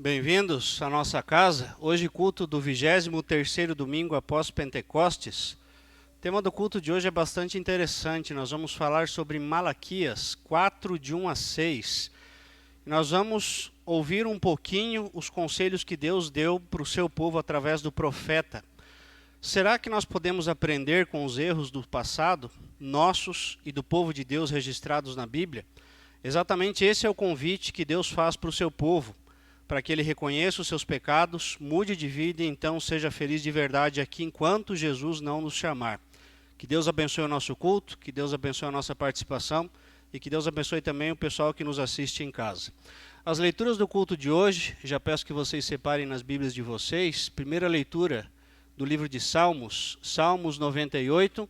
Bem-vindos à nossa casa. Hoje culto do 23º domingo após Pentecostes. O tema do culto de hoje é bastante interessante. Nós vamos falar sobre Malaquias 4, de 1 a 6. Nós vamos ouvir um pouquinho os conselhos que Deus deu para o seu povo através do profeta. Será que nós podemos aprender com os erros do passado, nossos e do povo de Deus registrados na Bíblia? Exatamente esse é o convite que Deus faz para o seu povo, para que ele reconheça os seus pecados, mude de vida e então seja feliz de verdade aqui enquanto Jesus não nos chamar. Que Deus abençoe o nosso culto, que Deus abençoe a nossa participação e que Deus abençoe também o pessoal que nos assiste em casa. As leituras do culto de hoje, já peço que vocês separem nas Bíblias de vocês. Primeira leitura do livro de Salmos, Salmos 98,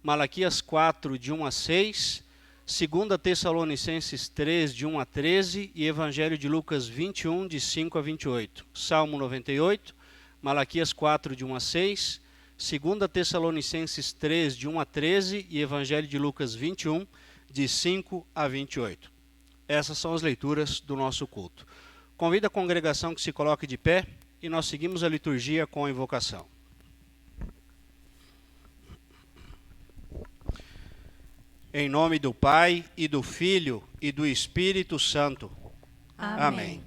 Malaquias 4, de 1 a 6, 2 Tessalonicenses 3, de 1 a 13 e Evangelho de Lucas 21, de 5 a 28. Salmo 98, Malaquias 4, de 1 a 6, 2 Tessalonicenses 3, de 1 a 13 e Evangelho de Lucas 21, de 5 a 28. Essas são as leituras do nosso culto. Convido a congregação que se coloque de pé e nós seguimos a liturgia com a invocação. Em nome do Pai, e do Filho, e do Espírito Santo. Amém.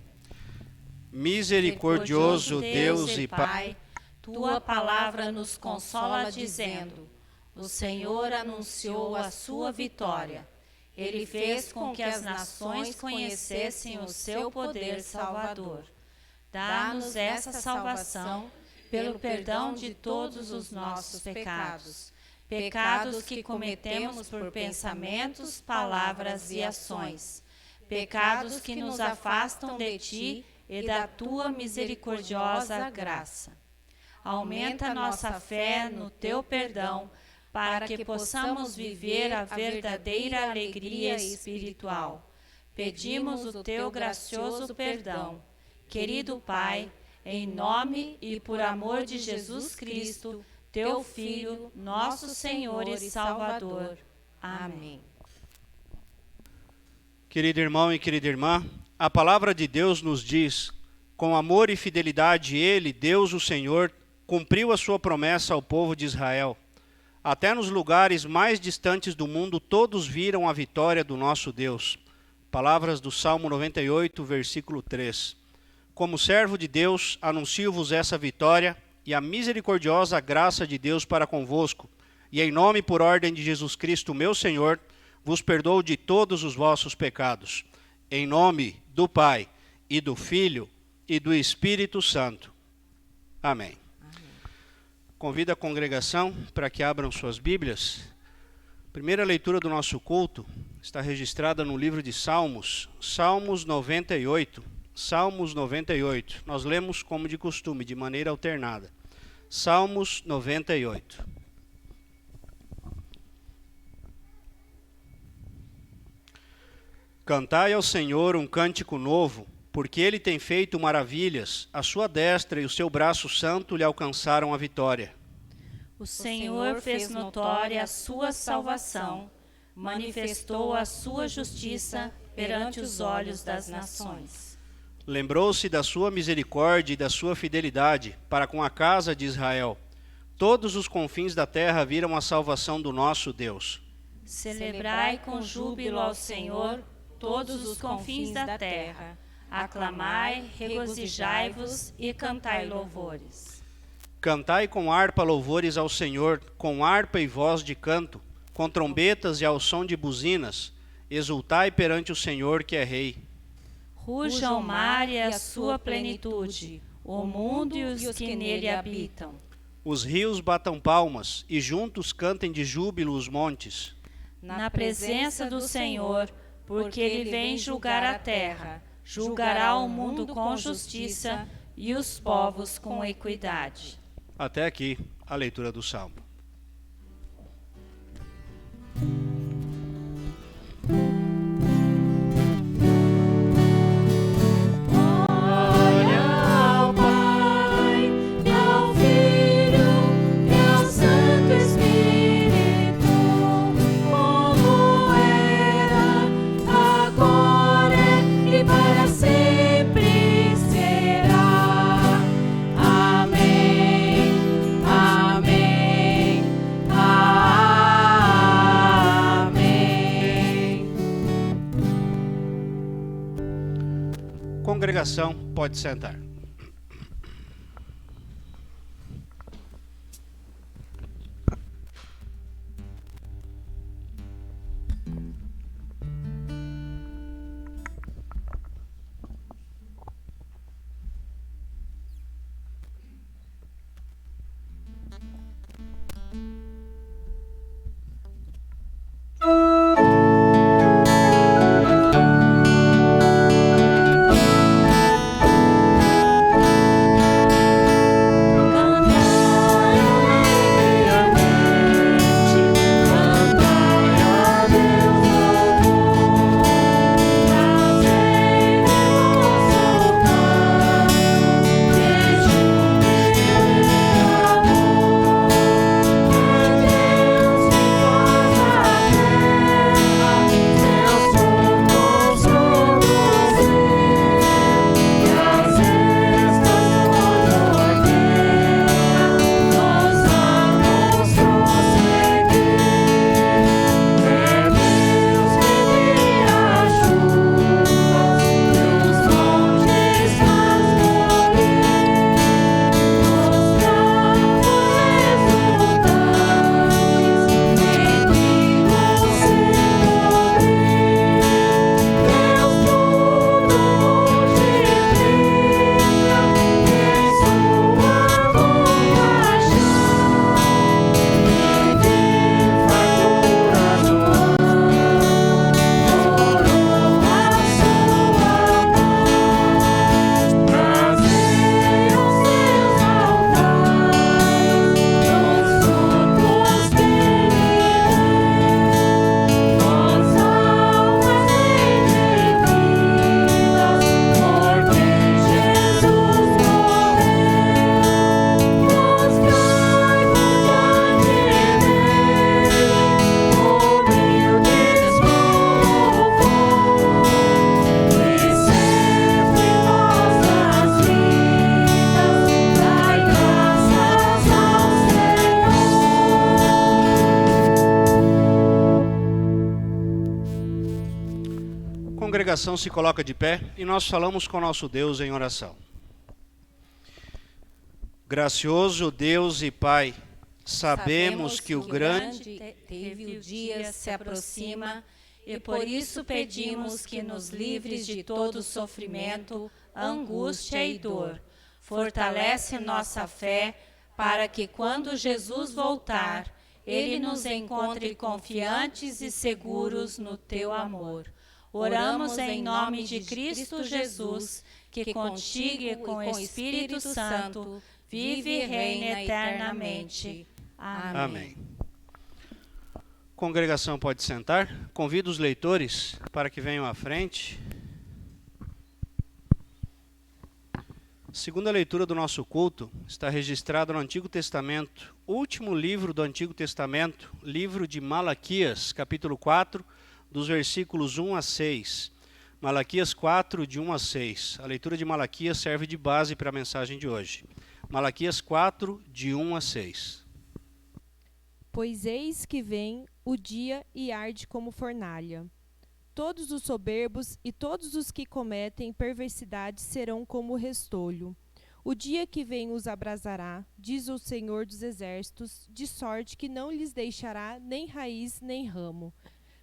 Misericordioso Deus e Pai, tua palavra nos consola dizendo: o Senhor anunciou a sua vitória. Ele fez com que as nações conhecessem o seu poder salvador. Dá-nos essa salvação pelo perdão de todos os nossos pecados. Pecados que cometemos por pensamentos, palavras e ações. Pecados que nos afastam de ti e da tua misericordiosa graça. Aumenta nossa fé no teu perdão, para que possamos viver a verdadeira alegria espiritual. Pedimos o teu gracioso perdão. Querido Pai, em nome e por amor de Jesus Cristo, teu Filho, nosso Senhor e Salvador. Amém. Querido irmão e querida irmã, a palavra de Deus nos diz: com amor e fidelidade ele, Deus o Senhor, cumpriu a sua promessa ao povo de Israel. Até nos lugares mais distantes do mundo, todos viram a vitória do nosso Deus. Palavras do Salmo 98, versículo 3. Como servo de Deus, anuncio-vos essa vitória e a misericordiosa graça de Deus para convosco, e em nome e por ordem de Jesus Cristo, meu Senhor, vos perdoo de todos os vossos pecados. Em nome do Pai, e do Filho, e do Espírito Santo. Amém. Convido a congregação para que abram suas Bíblias. Primeira leitura do nosso culto está registrada no livro de Salmos, Salmos 98. Salmos 98. Nós lemos como de costume, de maneira alternada. Salmos 98. Cantai ao Senhor um cântico novo, porque Ele tem feito maravilhas, a sua destra e o seu braço santo lhe alcançaram a vitória. O Senhor fez notória a sua salvação, manifestou a sua justiça perante os olhos das nações. Lembrou-se da sua misericórdia e da sua fidelidade para com a casa de Israel. Todos os confins da terra viram a salvação do nosso Deus. Celebrai com júbilo ao Senhor todos os confins da terra. Aclamai, regozijai-vos e cantai louvores. Cantai com harpa louvores ao Senhor, com harpa e voz de canto, com trombetas e ao som de buzinas. Exultai perante o Senhor que é Rei. Ruja o mar e a sua plenitude, o mundo e os que nele habitam. Os rios batam palmas, e juntos cantem de júbilo os montes. Na presença do Senhor, porque ele vem julgar a terra, julgará o mundo com justiça e os povos com equidade. Até aqui a leitura do Salmo. Agora e para sempre ser. Congregação, pode sentar. A congregação se coloca de pé e nós falamos com nosso Deus em oração. Gracioso Deus e Pai, sabemos que o grande terrível dia se aproxima e por isso pedimos que nos livres de todo sofrimento, angústia e dor. Fortalece nossa fé para que quando Jesus voltar, Ele nos encontre confiantes e seguros no Teu amor. Oramos em nome de Cristo Jesus, que contigo e com o Espírito Santo vive e reina eternamente. Amém. Amém. Congregação pode sentar. Convido os leitores para que venham à frente. Segunda leitura do nosso culto está registrada no Antigo Testamento, último livro do Antigo Testamento, livro de Malaquias, capítulo 4, dos versículos 1 a 6. Malaquias 4, de 1 a 6. A leitura de Malaquias serve de base para a mensagem de hoje. Malaquias 4, de 1 a 6. Pois eis que vem o dia e arde como fornalha. Todos os soberbos e todos os que cometem perversidade serão como restolho. O dia que vem os abrasará, diz o Senhor dos Exércitos, de sorte que não lhes deixará nem raiz nem ramo.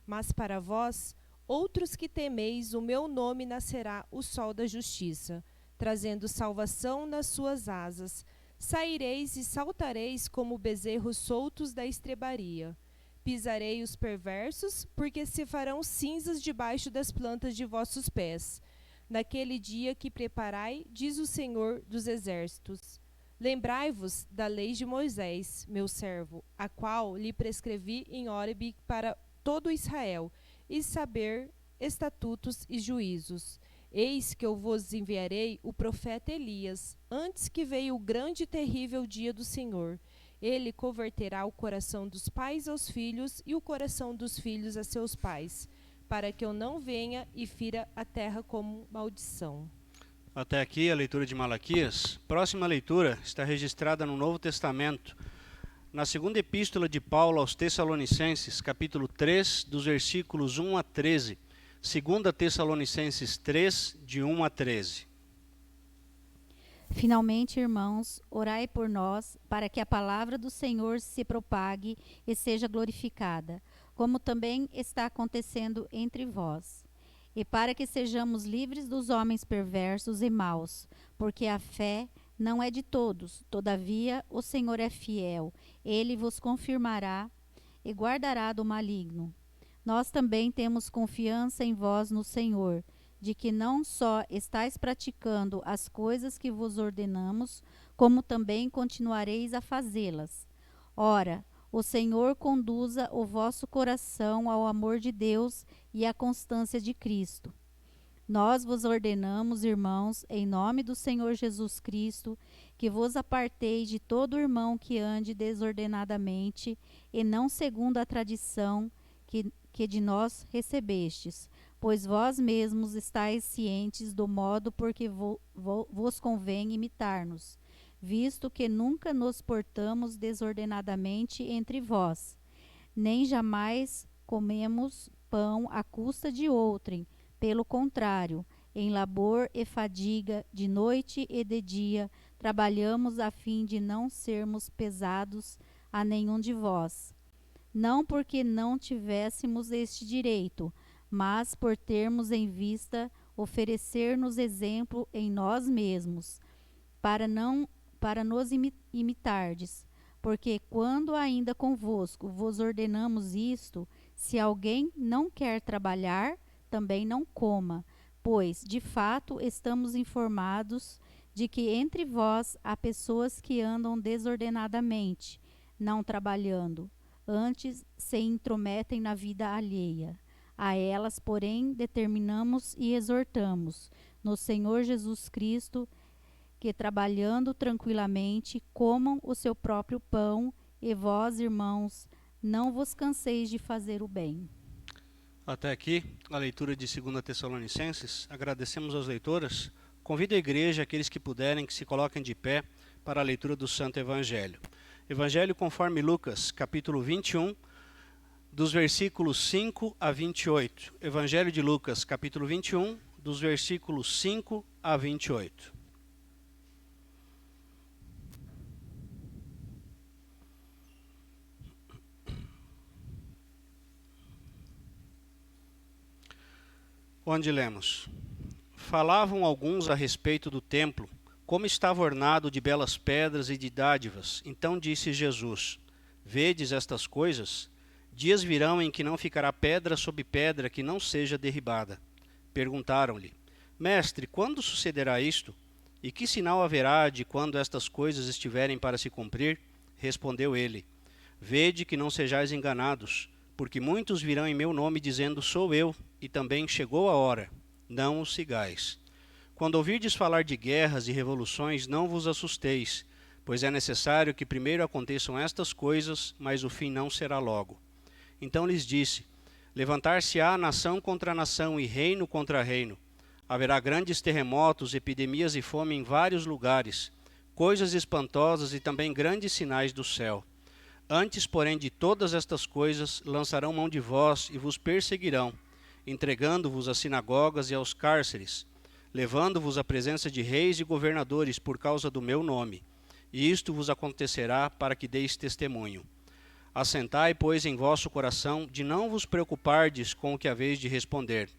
Mas para vós, outros que temeis o meu nome, nascerá o sol da justiça, trazendo salvação nas suas asas. Saireis e saltareis como bezerros soltos da estrebaria. Pisarei os perversos, porque se farão cinzas debaixo das plantas de vossos pés. Naquele dia que preparai, diz o Senhor dos Exércitos. Lembrai-vos da lei de Moisés, meu servo, a qual lhe prescrevi em Horebe para todo Israel, e saber estatutos e juízos. Eis que eu vos enviarei o profeta Elias, antes que veio o grande e terrível dia do Senhor. Ele converterá o coração dos pais aos filhos e o coração dos filhos a seus pais, para que eu não venha e fira a terra como maldição. Até aqui a leitura de Malaquias. Próxima leitura está registrada no Novo Testamento, na segunda epístola de Paulo aos Tessalonicenses, capítulo 3, dos versículos 1 a 13. 2 Tessalonicenses 3, de 1 a 13. Finalmente, irmãos, orai por nós, para que a palavra do Senhor se propague e seja glorificada, como também está acontecendo entre vós. E para que sejamos livres dos homens perversos e maus, porque a fé não é de todos, todavia o Senhor é fiel, ele vos confirmará e guardará do maligno. Nós também temos confiança em vós no Senhor, de que não só estáis praticando as coisas que vos ordenamos, como também continuareis a fazê-las. Ora, o Senhor conduza o vosso coração ao amor de Deus e à constância de Cristo. Nós vos ordenamos, irmãos, em nome do Senhor Jesus Cristo, que vos aparteis de todo irmão que ande desordenadamente, e não segundo a tradição que de nós recebestes, pois vós mesmos estáis cientes do modo por que vos convém imitar-nos, visto que nunca nos portamos desordenadamente entre vós, nem jamais comemos pão à custa de outrem, pelo contrário, em labor e fadiga, de noite e de dia, trabalhamos a fim de não sermos pesados a nenhum de vós. Não porque não tivéssemos este direito, mas por termos em vista oferecer-nos exemplo em nós mesmos, para nos imitardes. Porque quando ainda convosco vos ordenamos isto, se alguém não quer trabalhar, também não coma, pois, de fato, estamos informados de que entre vós há pessoas que andam desordenadamente, não trabalhando, antes se intrometem na vida alheia. A elas, porém, determinamos e exortamos, no Senhor Jesus Cristo, que trabalhando tranquilamente, comam o seu próprio pão, e vós, irmãos, não vos canseis de fazer o bem. Até aqui, a leitura de 2 Tessalonicenses. Agradecemos às leitoras. Convido a igreja, aqueles que puderem, que se coloquem de pé para a leitura do Santo Evangelho. Evangelho conforme Lucas, capítulo 21, dos versículos 5 a 28. Evangelho de Lucas, capítulo 21, dos versículos 5 a 28. Onde lemos: Falavam alguns a respeito do templo, como estava ornado de belas pedras e de dádivas. Então disse Jesus: Vedes estas coisas? Dias virão em que não ficará pedra sobre pedra que não seja derribada. Perguntaram-lhe: Mestre, quando sucederá isto? E que sinal haverá de quando estas coisas estiverem para se cumprir? Respondeu ele: Vede que não sejais enganados, porque muitos virão em meu nome dizendo: Sou eu, e também chegou a hora. Não os sigais. Quando ouvirdes falar de guerras e revoluções, não vos assusteis, pois é necessário que primeiro aconteçam estas coisas, mas o fim não será logo. Então lhes disse: Levantar-se-á nação contra nação e reino contra reino. Haverá grandes terremotos, epidemias e fome em vários lugares, coisas espantosas e também grandes sinais do céu. Antes, porém, de todas estas coisas, lançarão mão de vós e vos perseguirão, entregando-vos às sinagogas e aos cárceres, levando-vos à presença de reis e governadores por causa do meu nome. E isto vos acontecerá para que deis testemunho. Assentai, pois, em vosso coração, de não vos preocupardes com o que haveis de responder,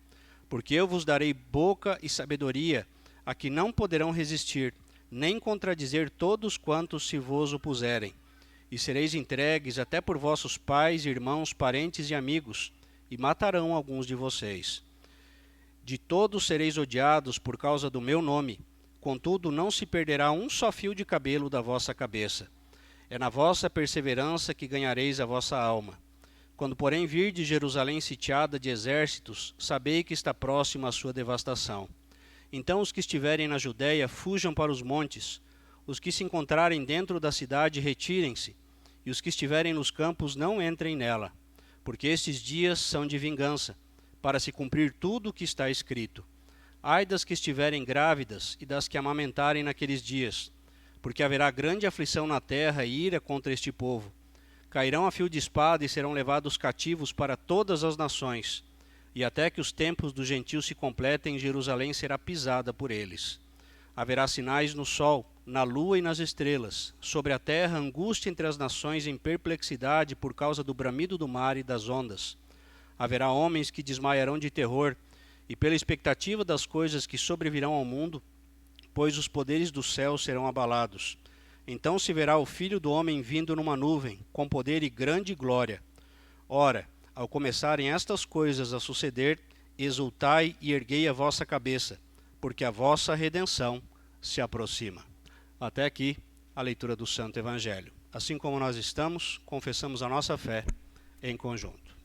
porque eu vos darei boca e sabedoria, a que não poderão resistir, nem contradizer todos quantos se vos opuserem. E sereis entregues até por vossos pais, irmãos, parentes e amigos, e matarão alguns de vocês. De todos sereis odiados por causa do meu nome, contudo não se perderá um só fio de cabelo da vossa cabeça. É na vossa perseverança que ganhareis a vossa alma. Quando, porém, virdes Jerusalém sitiada de exércitos, sabei que está próxima a sua devastação. Então os que estiverem na Judéia fujam para os montes, os que se encontrarem dentro da cidade retirem-se, e os que estiverem nos campos não entrem nela, porque estes dias são de vingança, para se cumprir tudo o que está escrito. Ai das que estiverem grávidas e das que amamentarem naqueles dias, porque haverá grande aflição na terra e ira contra este povo. Cairão a fio de espada e serão levados cativos para todas as nações, e até que os tempos dos gentios se completem, Jerusalém será pisada por eles. Haverá sinais no sol, na lua e nas estrelas, sobre a terra angústia entre as nações em perplexidade por causa do bramido do mar e das ondas. Haverá homens que desmaiarão de terror, e pela expectativa das coisas que sobrevirão ao mundo, pois os poderes do céu serão abalados. Então se verá o Filho do Homem vindo numa nuvem, com poder e grande glória. Ora, ao começarem estas coisas a suceder, exultai e erguei a vossa cabeça, porque a vossa redenção se aproxima. Até aqui a leitura do Santo Evangelho. Assim como nós estamos, confessamos a nossa fé em conjunto.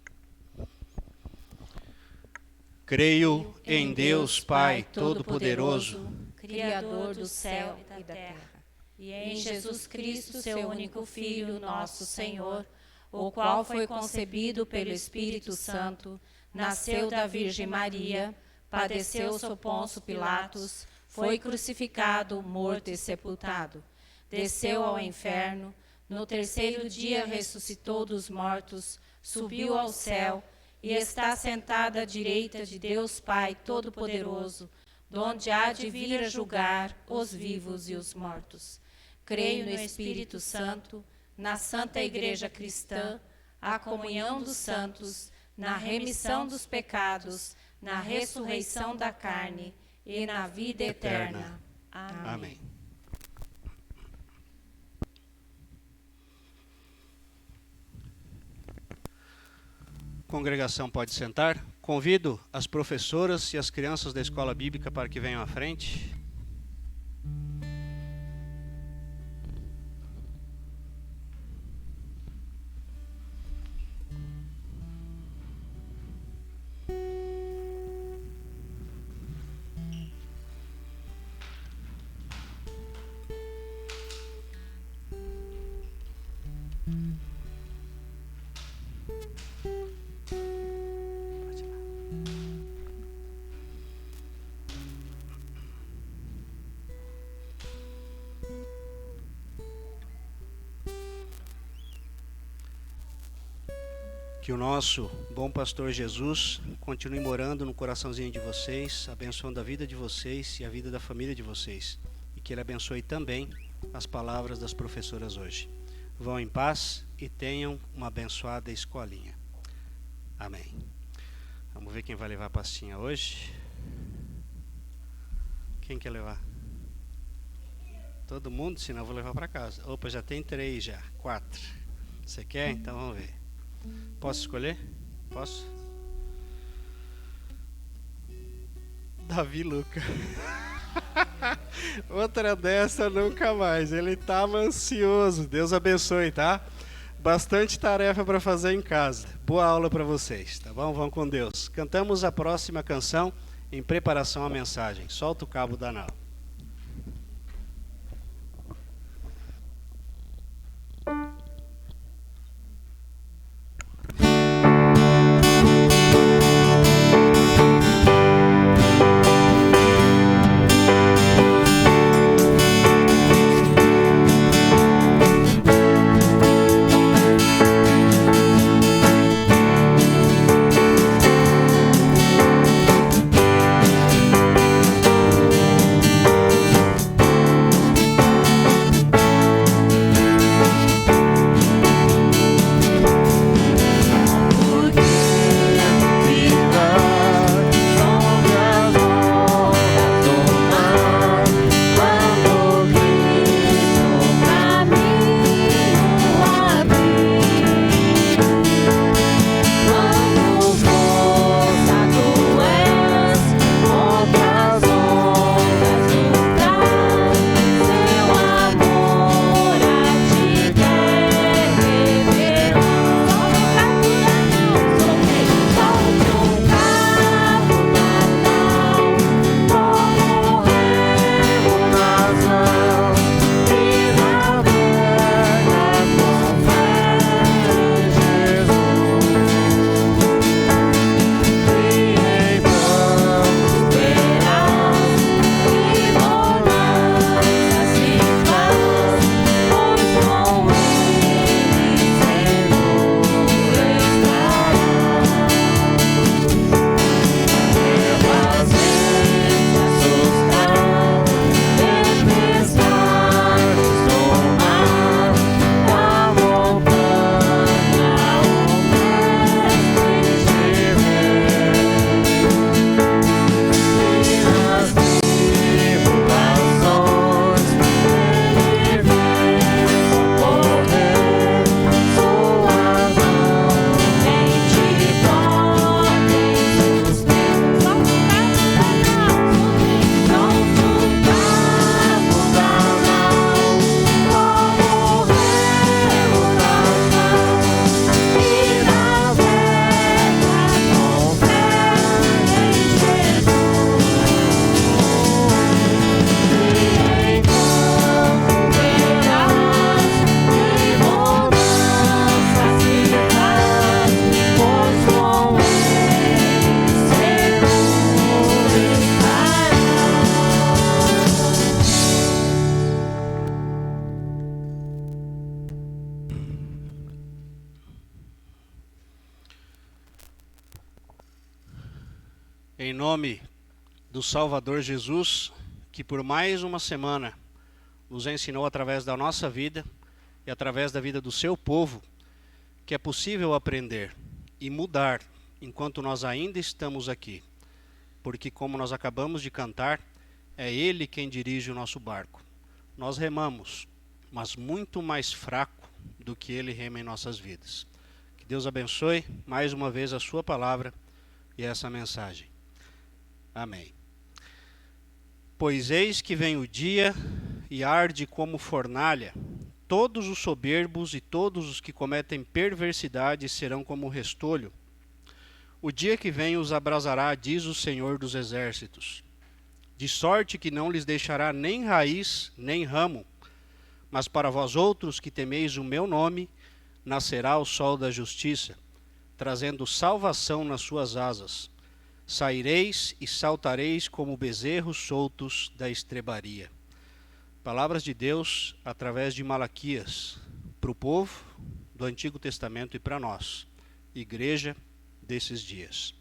Creio em Deus Pai Todo-Poderoso, Criador do céu e da terra, e em Jesus Cristo, seu único Filho, nosso Senhor, o qual foi concebido pelo Espírito Santo, nasceu da Virgem Maria, padeceu sob Pôncio Pilatos, foi crucificado, morto e sepultado, desceu ao inferno, no terceiro dia ressuscitou dos mortos, subiu ao céu e está sentado à direita de Deus Pai Todo-Poderoso, donde há de vir a julgar os vivos e os mortos. Creio no Espírito Santo, na Santa Igreja Cristã, a comunhão dos santos, na remissão dos pecados, na ressurreição da carne e na vida eterna. Amém. Congregação pode sentar. Convido as professoras e as crianças da escola bíblica para que venham à frente. Que o nosso bom pastor Jesus continue morando no coraçãozinho de vocês, abençoando a vida de vocês e a vida da família de vocês. E que Ele abençoe também as palavras das professoras hoje. Vão em paz e tenham uma abençoada escolinha. Amém. Vamos ver quem vai levar a pastinha hoje. Quem quer levar? Todo mundo? Senão eu vou levar para casa. Opa, já tem 3 já. 4. Você quer? Então vamos ver. Posso escolher? Posso? Davi Luca. Outra dessa nunca mais. Ele estava ansioso. Deus abençoe, tá? Bastante tarefa para fazer em casa. Boa aula para vocês, tá bom? Vão com Deus. Cantamos a próxima canção em preparação à mensagem. Solta o cabo da nau. Em nome do Salvador Jesus, que por mais uma semana nos ensinou através da nossa vida e através da vida do seu povo, que é possível aprender e mudar enquanto nós ainda estamos aqui. Porque, como nós acabamos de cantar, é Ele quem dirige o nosso barco. Nós remamos, mas muito mais fraco do que Ele rema em nossas vidas. Que Deus abençoe mais uma vez a sua palavra e essa mensagem. Amém. Pois eis que vem o dia e arde como fornalha. Todos os soberbos e todos os que cometem perversidade serão como restolho. O dia que vem os abrasará, diz o Senhor dos Exércitos. De sorte que não lhes deixará nem raiz, nem ramo. Mas para vós outros que temeis o meu nome, nascerá o sol da justiça, trazendo salvação nas suas asas. Saireis e saltareis como bezerros soltos da estrebaria. Palavras de Deus através de Malaquias, para o povo do Antigo Testamento e para nós, igreja desses dias.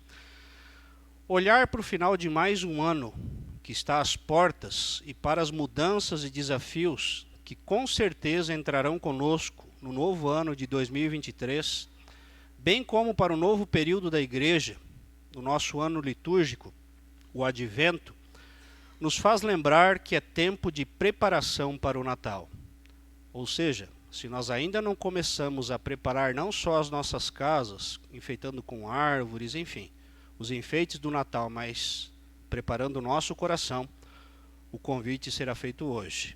Olhar para o final de mais um ano que está às portas e para as mudanças e desafios que com certeza entrarão conosco no novo ano de 2023, bem como para o novo período da igreja, no nosso ano litúrgico, o Advento, nos faz lembrar que é tempo de preparação para o Natal. Ou seja, se nós ainda não começamos a preparar não só as nossas casas, enfeitando com árvores, enfim, os enfeites do Natal, mas preparando o nosso coração, o convite será feito hoje,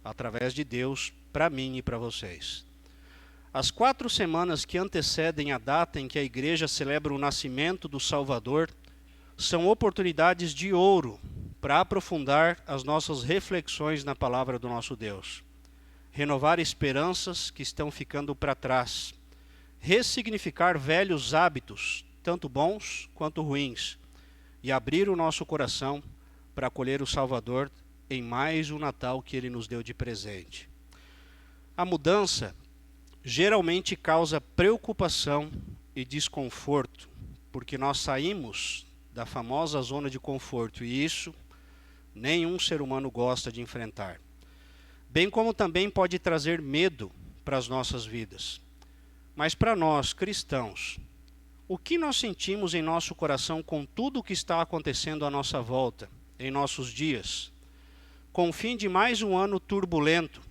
através de Deus, para mim e para vocês. As 4 semanas que antecedem a data em que a igreja celebra o nascimento do Salvador são oportunidades de ouro para aprofundar as nossas reflexões na palavra do nosso Deus, renovar esperanças que estão ficando para trás, ressignificar velhos hábitos, tanto bons quanto ruins, e abrir o nosso coração para acolher o Salvador em mais um Natal que Ele nos deu de presente. A mudança geralmente causa preocupação e desconforto, porque nós saímos da famosa zona de conforto e isso nenhum ser humano gosta de enfrentar. Bem como também pode trazer medo para as nossas vidas. Mas para nós, cristãos, o que nós sentimos em nosso coração com tudo o que está acontecendo à nossa volta, em nossos dias, com o fim de mais um ano turbulento,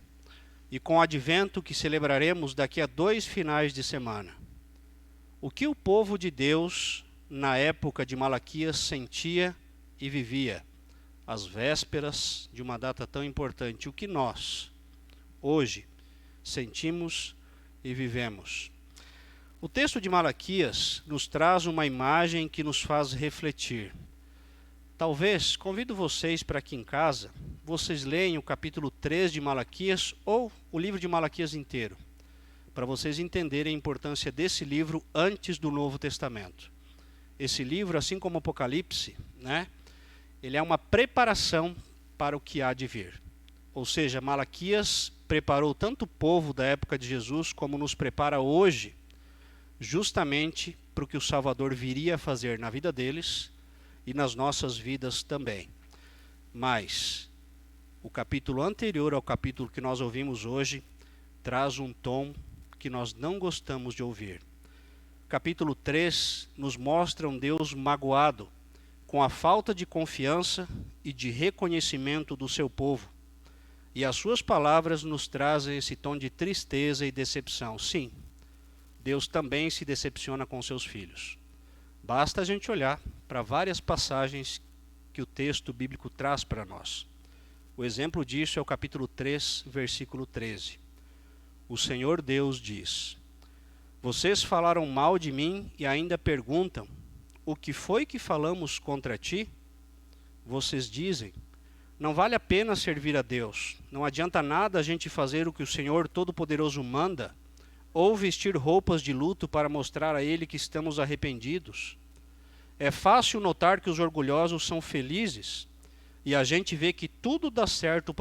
e com o advento que celebraremos daqui a 2 finais de semana? O que o povo de Deus, na época de Malaquias, sentia e vivia, às vésperas de uma data tão importante? O que nós, hoje, sentimos e vivemos? O texto de Malaquias nos traz uma imagem que nos faz refletir. Talvez, convido vocês para que em casa, vocês leiam o capítulo 3 de Malaquias ou o livro de Malaquias inteiro, para vocês entenderem a importância desse livro antes do Novo Testamento. Esse livro, assim como o Apocalipse, ele é uma preparação para o que há de vir. Ou seja, Malaquias preparou tanto o povo da época de Jesus como nos prepara hoje, justamente para o que o Salvador viria a fazer na vida deles e nas nossas vidas também. Mas o capítulo anterior ao capítulo que nós ouvimos hoje traz um tom que nós não gostamos de ouvir. Capítulo 3 nos mostra um Deus magoado com a falta de confiança e de reconhecimento do seu povo. E as suas palavras nos trazem esse tom de tristeza e decepção. Sim, Deus também se decepciona com seus filhos. Basta a gente olhar para várias passagens que o texto bíblico traz para nós. O exemplo disso é o capítulo 3, versículo 13. O Senhor Deus diz: vocês falaram mal de mim e ainda perguntam: o que foi que falamos contra ti? Vocês dizem: não vale a pena servir a Deus. Não adianta nada a gente fazer o que o Senhor Todo-Poderoso manda, ou vestir roupas de luto para mostrar a Ele que estamos arrependidos. É fácil notar que os orgulhosos são felizes, e a gente vê que tudo dá certo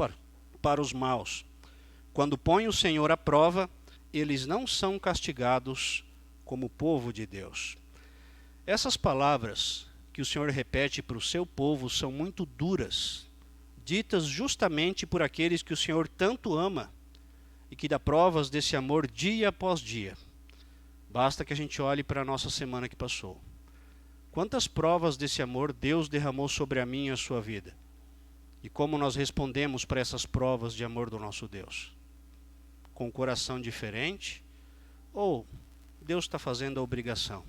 para os maus. Quando põem o Senhor à prova, eles não são castigados como o povo de Deus. Essas palavras que o Senhor repete para o seu povo são muito duras, ditas justamente por aqueles que o Senhor tanto ama e que dá provas desse amor dia após dia. Basta que a gente olhe para a nossa semana que passou. Quantas provas desse amor Deus derramou sobre a minha e a sua vida? E como nós respondemos para essas provas de amor do nosso Deus? Com um coração diferente? Ou Deus está fazendo a obrigação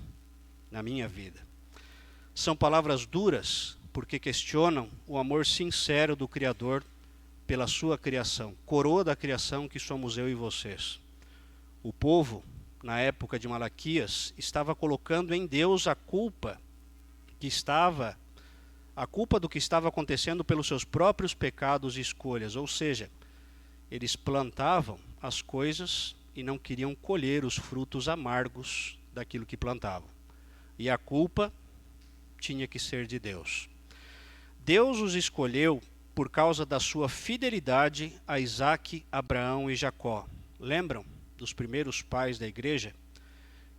na minha vida? São palavras duras porque questionam o amor sincero do Criador pela sua criação, coroa da criação que somos eu e vocês. O povo, na época de Malaquias, estava colocando em Deus a culpa do que estava acontecendo pelos seus próprios pecados e escolhas, ou seja, eles plantavam as coisas e não queriam colher os frutos amargos daquilo que plantavam. E a culpa tinha que ser de Deus. Deus os escolheu por causa da sua fidelidade a Isaque, Abraão e Jacó. Lembram dos primeiros pais da igreja?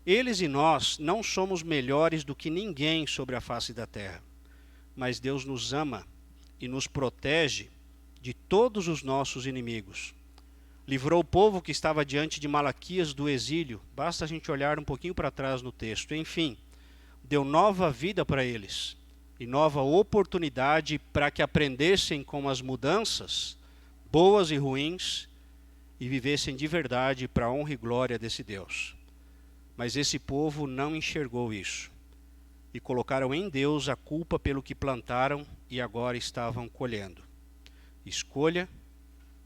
Eles e nós não somos melhores do que ninguém sobre a face da terra, mas Deus nos ama e nos protege de todos os nossos inimigos. Livrou o povo que estava diante de Malaquias do exílio, basta a gente olhar um pouquinho para trás no texto. Enfim, deu nova vida para eles e nova oportunidade para que aprendessem com as mudanças, boas e ruins, e vivessem de verdade para a honra e glória desse Deus. Mas esse povo não enxergou isso e colocaram em Deus a culpa pelo que plantaram e agora estavam colhendo. Escolha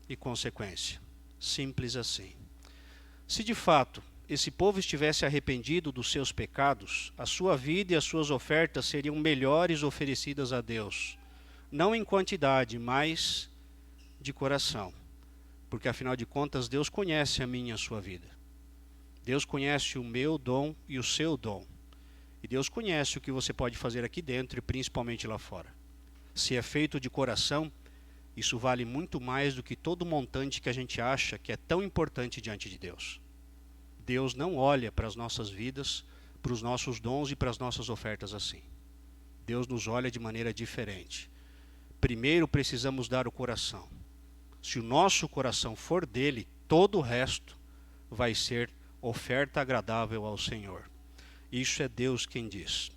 e consequência. Simples assim. Se de fato esse povo estivesse arrependido dos seus pecados, a sua vida e as suas ofertas seriam melhores oferecidas a Deus, não em quantidade, mas de coração. Porque afinal de contas Deus conhece a minha e a sua vida. Deus conhece o meu dom e o seu dom. E Deus conhece o que você pode fazer aqui dentro e principalmente lá fora. Se é feito de coração, isso vale muito mais do que todo montante que a gente acha que é tão importante diante de Deus. Deus não olha para as nossas vidas, para os nossos dons e para as nossas ofertas assim. Deus nos olha de maneira diferente. Primeiro precisamos dar o coração. Se o nosso coração for dele, todo o resto vai ser oferta agradável ao Senhor. Isso é Deus quem diz.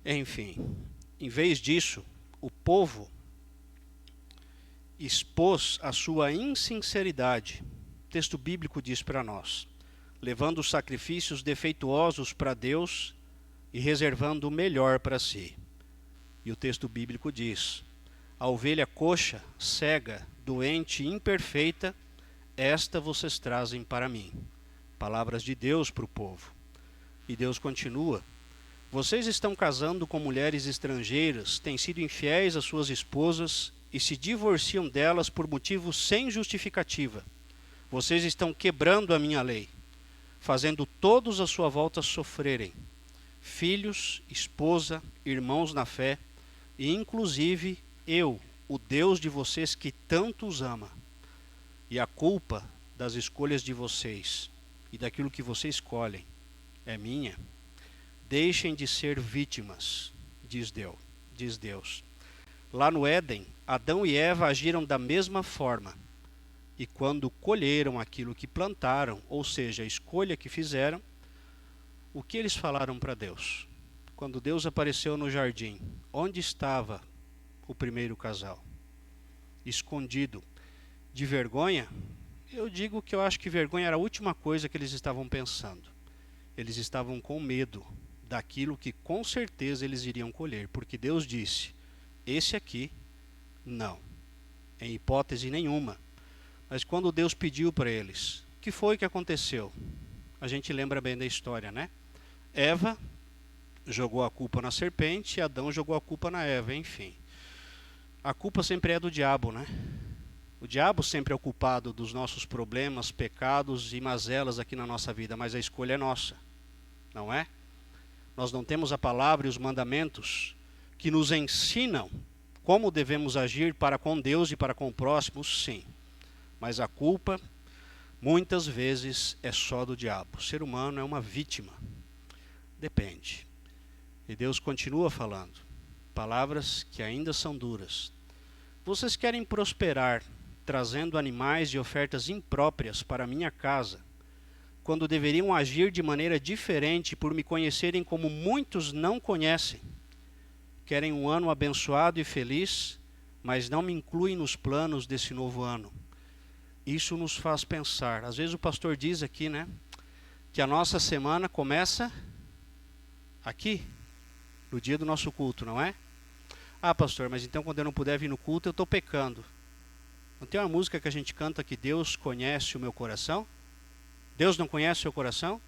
Enfim, em vez disso, o povo expôs a sua insinceridade. O texto bíblico diz para nós, levando os sacrifícios defeituosos para Deus e reservando o melhor para si. E o texto bíblico diz, a ovelha coxa, cega, doente e imperfeita, esta vocês trazem para mim. Palavras de Deus para o povo. E Deus continua, vocês estão casando com mulheres estrangeiras, têm sido infiéis às suas esposas e se divorciam delas por motivos sem justificativa. Vocês estão quebrando a minha lei, fazendo todos à sua volta sofrerem, filhos, esposa, irmãos na fé, e inclusive eu, o Deus de vocês que tanto os ama. E a culpa das escolhas de vocês e daquilo que vocês escolhem é minha. Deixem de ser vítimas, diz Deus. Lá no Éden, Adão e Eva agiram da mesma forma. E quando colheram aquilo que plantaram, ou seja, a escolha que fizeram, o que eles falaram para Deus? Quando Deus apareceu no jardim, onde estava o primeiro casal? Escondido. De vergonha? Eu digo que eu acho que vergonha era a última coisa que eles estavam pensando. Eles estavam com medo daquilo que com certeza eles iriam colher, porque Deus disse, esse aqui, não, em hipótese nenhuma. Mas quando Deus pediu para eles, o que foi que aconteceu? A gente lembra bem da história, né? Eva jogou a culpa na serpente e Adão jogou a culpa na Eva, enfim. A culpa sempre é do diabo, né? O diabo sempre é o culpado dos nossos problemas, pecados e mazelas aqui na nossa vida, mas a escolha é nossa, não é? Nós não temos a palavra e os mandamentos que nos ensinam como devemos agir para com Deus e para com o próximo, sim. Mas a culpa, muitas vezes, é só do diabo. O ser humano é uma vítima. Depende. E Deus continua falando, palavras que ainda são duras. Vocês querem prosperar, trazendo animais e ofertas impróprias para a minha casa, quando deveriam agir de maneira diferente por me conhecerem como muitos não conhecem. Querem um ano abençoado e feliz, mas não me incluem nos planos desse novo ano. Isso nos faz pensar. Às vezes o pastor diz aqui, né, que a nossa semana começa aqui, no dia do nosso culto, não é? Ah, pastor, mas então quando eu não puder vir no culto, eu estou pecando. Não tem uma música que a gente canta que Deus conhece o meu coração? Deus não conhece o seu coração?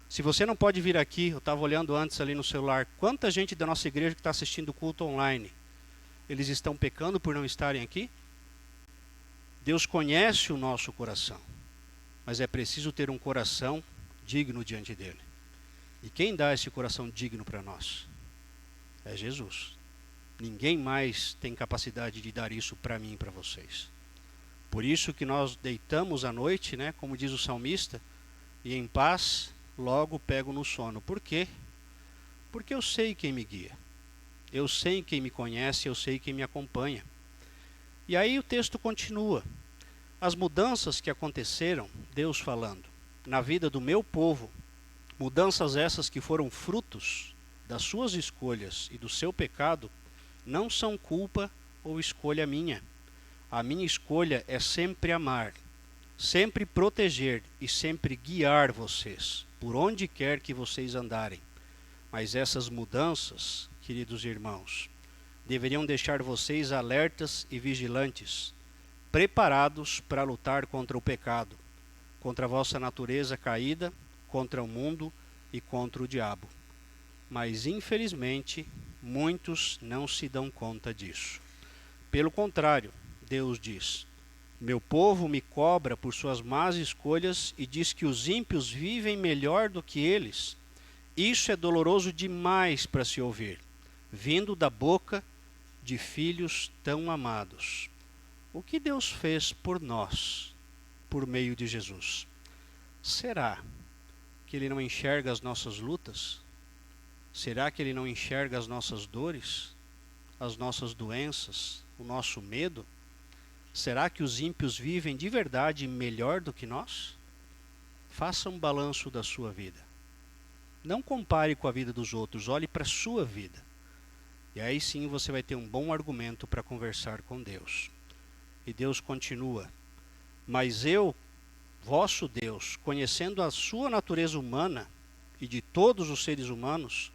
Se você não pode vir aqui, eu estava olhando antes ali no celular, quanta gente da nossa igreja que está assistindo o culto online, eles estão pecando por não estarem aqui? Deus conhece o nosso coração, mas é preciso ter um coração digno diante dele. E quem dá esse coração digno para nós? É Jesus. Ninguém mais tem capacidade de dar isso para mim e para vocês. Por isso que nós deitamos à noite, né, como diz o salmista, e em paz logo pego no sono. Por quê? Porque eu sei quem me guia. Eu sei quem me conhece, eu sei quem me acompanha. E aí o texto continua. As mudanças que aconteceram, Deus falando, na vida do meu povo, mudanças essas que foram frutos das suas escolhas e do seu pecado, não são culpa ou escolha minha. A minha escolha é sempre amar, sempre proteger e sempre guiar vocês, por onde quer que vocês andarem. Mas essas mudanças, queridos irmãos, deveriam deixar vocês alertas e vigilantes, preparados para lutar contra o pecado, contra a vossa natureza caída, contra o mundo e contra o diabo. Mas, infelizmente, muitos não se dão conta disso. Pelo contrário, Deus diz: meu povo me cobra por suas más escolhas e diz que os ímpios vivem melhor do que eles. Isso é doloroso demais para se ouvir, vindo da boca de filhos tão amados. O que Deus fez por nós, por meio de Jesus? Será que Ele não enxerga as nossas lutas? Será que Ele não enxerga as nossas dores, as nossas doenças, o nosso medo? Será que os ímpios vivem de verdade melhor do que nós? Faça um balanço da sua vida. Não compare com a vida dos outros, olhe para a sua vida. E aí sim você vai ter um bom argumento para conversar com Deus. E Deus continua: mas eu, vosso Deus, conhecendo a sua natureza humana e de todos os seres humanos,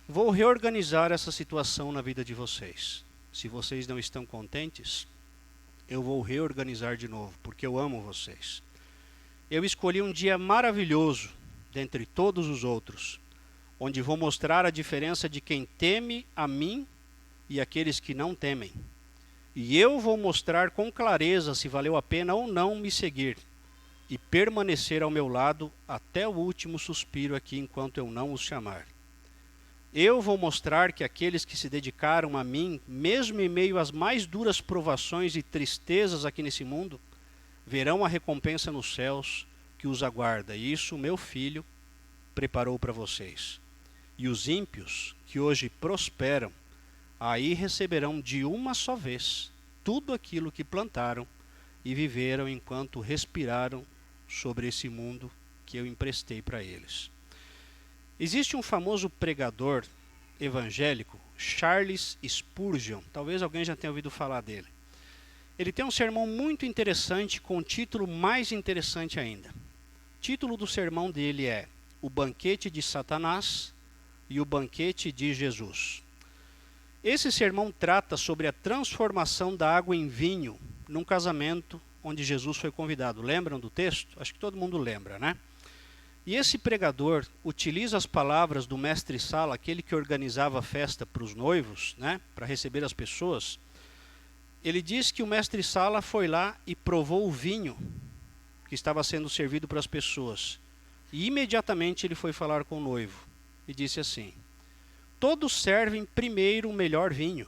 vou reorganizar essa situação na vida de vocês. Se vocês não estão contentes, eu vou reorganizar de novo, porque eu amo vocês. Eu escolhi um dia maravilhoso dentre todos os outros, onde vou mostrar a diferença de quem teme a mim e aqueles que não temem. E eu vou mostrar com clareza se valeu a pena ou não me seguir e permanecer ao meu lado até o último suspiro aqui enquanto eu não os chamar. Eu vou mostrar que aqueles que se dedicaram a mim, mesmo em meio às mais duras provações e tristezas aqui nesse mundo, verão a recompensa nos céus que os aguarda. E isso, meu filho, preparou para vocês. E os ímpios, que hoje prosperam, aí receberão de uma só vez tudo aquilo que plantaram e viveram enquanto respiraram sobre esse mundo que eu emprestei para eles. Existe um famoso pregador evangélico, Charles Spurgeon, talvez alguém já tenha ouvido falar dele. Ele tem um sermão muito interessante com um título mais interessante ainda. O título do sermão dele é O Banquete de Satanás e o Banquete de Jesus. Esse sermão trata sobre a transformação da água em vinho num casamento onde Jesus foi convidado. Lembram do texto? Acho que todo mundo lembra, né? E esse pregador utiliza as palavras do mestre-sala, aquele que organizava a festa para os noivos, né, para receber as pessoas. Ele diz que o mestre-sala foi lá e provou o vinho que estava sendo servido para as pessoas. E imediatamente ele foi falar com o noivo e disse assim: todos servem primeiro o melhor vinho,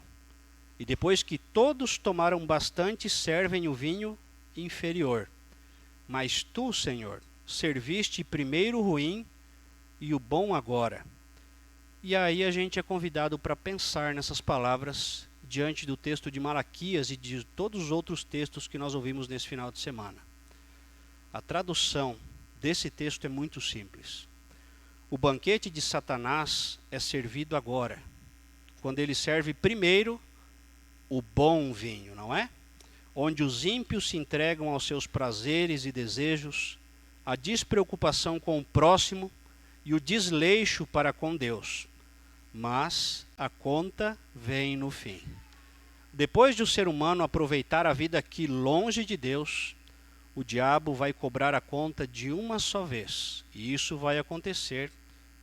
e depois que todos tomaram bastante, servem o vinho inferior. Mas tu, Senhor, serviste primeiro o ruim e o bom agora. E aí a gente é convidado para pensar nessas palavras diante do texto de Malaquias e de todos os outros textos que nós ouvimos nesse final de semana. A tradução desse texto é muito simples. O banquete de Satanás é servido agora, quando ele serve primeiro o bom vinho, não é? Onde os ímpios se entregam aos seus prazeres e desejos, a despreocupação com o próximo e o desleixo para com Deus. Mas a conta vem no fim. Depois de o ser humano aproveitar a vida aqui longe de Deus, o diabo vai cobrar a conta de uma só vez. E isso vai acontecer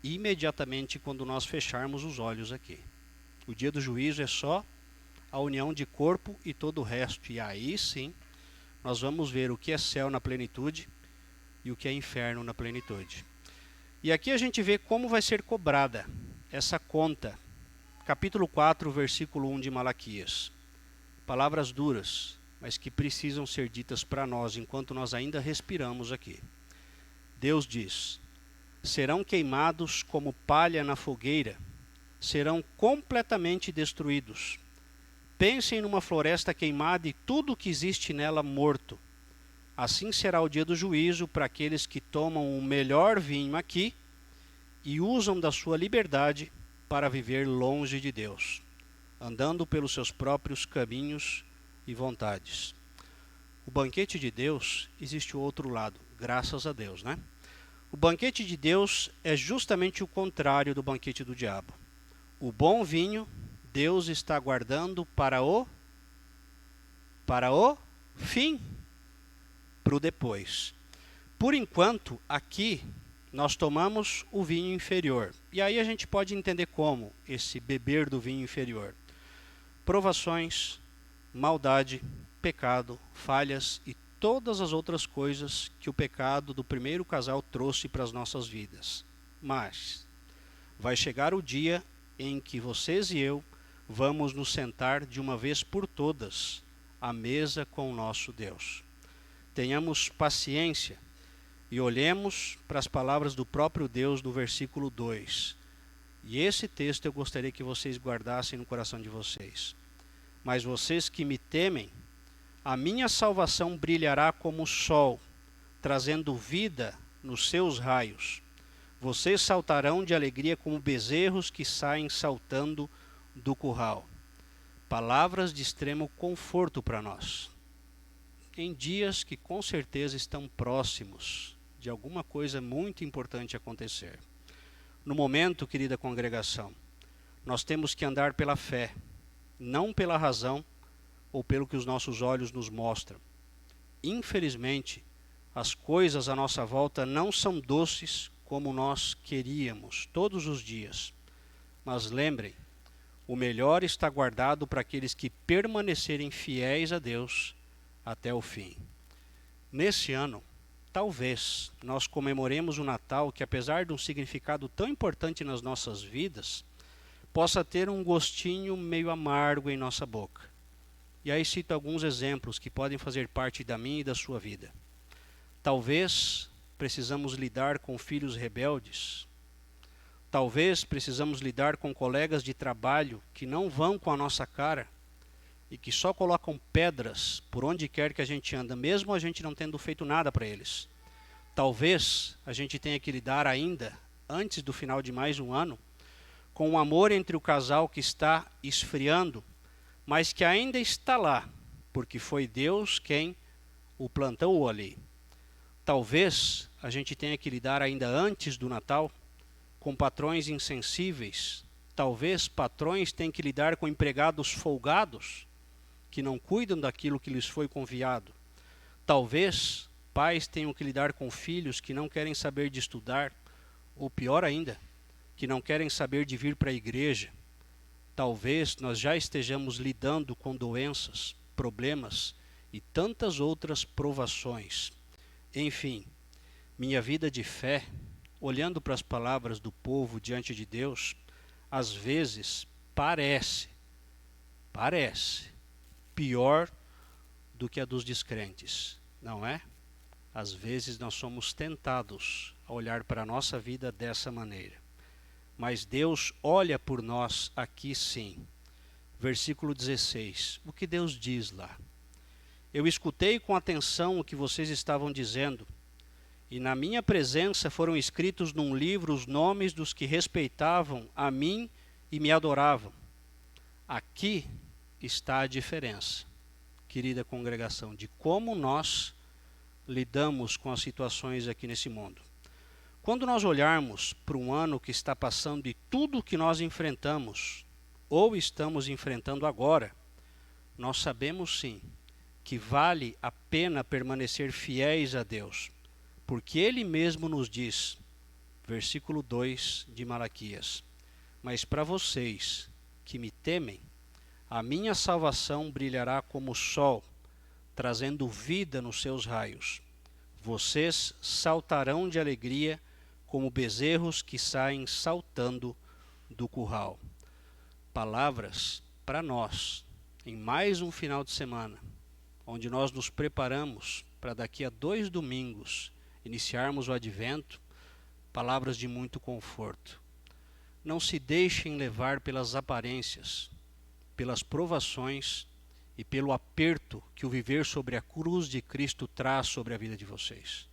imediatamente quando nós fecharmos os olhos aqui. O dia do juízo é só a união de corpo e todo o resto. E aí sim, nós vamos ver o que é céu na plenitude e o que é inferno na plenitude. E aqui a gente vê como vai ser cobrada essa conta. Capítulo 4, versículo 1 de Malaquias. Palavras duras, mas que precisam ser ditas para nós enquanto nós ainda respiramos aqui. Deus diz: serão queimados como palha na fogueira, serão completamente destruídos. Pensem numa floresta queimada e tudo o que existe nela morto. Assim será o dia do juízo para aqueles que tomam o melhor vinho aqui e usam da sua liberdade para viver longe de Deus, andando pelos seus próprios caminhos e vontades. O banquete de Deus existe o outro lado, graças a Deus, né? O banquete de Deus é justamente o contrário do banquete do diabo. O bom vinho, Deus está guardando para o fim, para o depois. Por enquanto, aqui, nós tomamos o vinho inferior. E aí a gente pode entender como esse beber do vinho inferior. Provações, maldade, pecado, falhas e todas as outras coisas que o pecado do primeiro casal trouxe para as nossas vidas. Mas vai chegar o dia em que vocês e eu vamos nos sentar de uma vez por todas à mesa com o nosso Deus. Tenhamos paciência e olhemos para as palavras do próprio Deus no versículo 2. E esse texto eu gostaria que vocês guardassem no coração de vocês. Mas vocês que me temem, a minha salvação brilhará como o sol, trazendo vida nos seus raios. Vocês saltarão de alegria como bezerros que saem saltando do curral. Palavras de extremo conforto para nós. Em dias que com certeza estão próximos de alguma coisa muito importante acontecer. No momento, querida congregação, nós temos que andar pela fé, não pela razão ou pelo que os nossos olhos nos mostram. Infelizmente, as coisas à nossa volta não são doces como nós queríamos todos os dias. Mas lembrem, o melhor está guardado para aqueles que permanecerem fiéis a Deus até o fim. Nesse ano, talvez nós comemoremos o Natal que, apesar de um significado tão importante nas nossas vidas, possa ter um gostinho meio amargo em nossa boca. E aí cito alguns exemplos que podem fazer parte da minha e da sua vida. Talvez precisamos lidar com filhos rebeldes. Talvez precisamos lidar com colegas de trabalho que não vão com a nossa cara e que só colocam pedras por onde quer que a gente anda, mesmo a gente não tendo feito nada para eles. Talvez a gente tenha que lidar ainda, antes do final de mais um ano, com o amor entre o casal que está esfriando, mas que ainda está lá, porque foi Deus quem o plantou ali. Talvez a gente tenha que lidar ainda antes do Natal com patrões insensíveis. Talvez patrões tenham que lidar com empregados folgados, que não cuidam daquilo que lhes foi confiado. Talvez pais tenham que lidar com filhos que não querem saber de estudar, ou pior ainda, que não querem saber de vir para a igreja. Talvez nós já estejamos lidando com doenças, problemas e tantas outras provações. Enfim, minha vida de fé, olhando para as palavras do povo diante de Deus, às vezes parece pior do que a dos descrentes, não é? Às vezes nós somos tentados a olhar para a nossa vida dessa maneira. mas Deus olha por nós aqui sim. Versículo 16. O que Deus diz lá? Eu escutei com atenção o que vocês estavam dizendo, e na minha presença foram escritos num livro os nomes dos que respeitavam a mim e me adoravam. Aqui está a diferença, querida congregação, de como nós lidamos com as situações aqui nesse mundo. Quando nós olharmos para um ano que está passando e tudo o que nós enfrentamos, ou estamos enfrentando agora, nós sabemos sim que vale a pena permanecer fiéis a Deus, porque Ele mesmo nos diz, versículo 2 de Malaquias, mas para vocês que me temem, a minha salvação brilhará como o sol, trazendo vida nos seus raios. Vocês saltarão de alegria como bezerros que saem saltando do curral. Palavras para nós, em mais um final de semana, onde nós nos preparamos para daqui a 2 domingos iniciarmos o advento, palavras de muito conforto. Não se deixem levar pelas aparências, pelas provações e pelo aperto que o viver sobre a cruz de Cristo traz sobre a vida de vocês.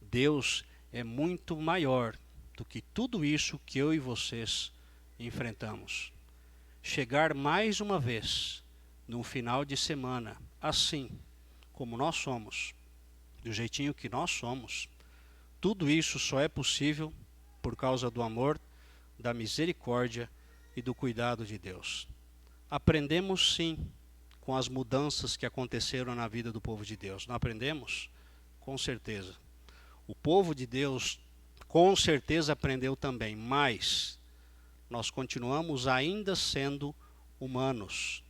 Deus é muito maior do que tudo isso que eu e vocês enfrentamos. Chegar mais uma vez num final de semana assim como nós somos, do jeitinho que nós somos, tudo isso só é possível por causa do amor, da misericórdia e do cuidado de Deus. Aprendemos sim com as mudanças que aconteceram na vida do povo de Deus. Não aprendemos? Com certeza. O povo de Deus com certeza aprendeu também, mas nós continuamos ainda sendo humanos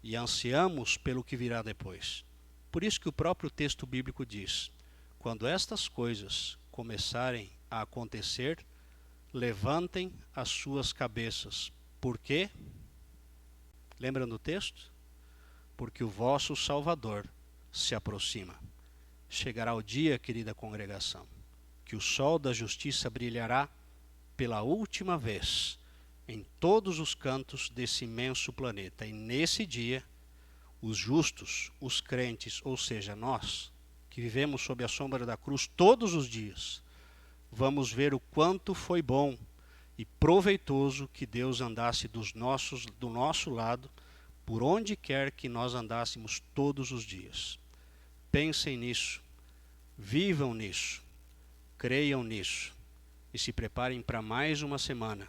e ansiamos pelo que virá depois. Por isso que o próprio texto bíblico diz, quando estas coisas começarem a acontecer, levantem as suas cabeças. Por quê? Lembram do texto? Porque o vosso Salvador se aproxima. Chegará o dia, querida congregação, que o sol da justiça brilhará pela última vez em todos os cantos desse imenso planeta. E nesse dia, os justos, os crentes, ou seja, nós, que vivemos sob a sombra da cruz todos os dias, vamos ver o quanto foi bom e proveitoso que Deus andasse do nosso lado, por onde quer que nós andássemos todos os dias. Pensem nisso, vivam nisso, creiam nisso e se preparem para mais uma semana,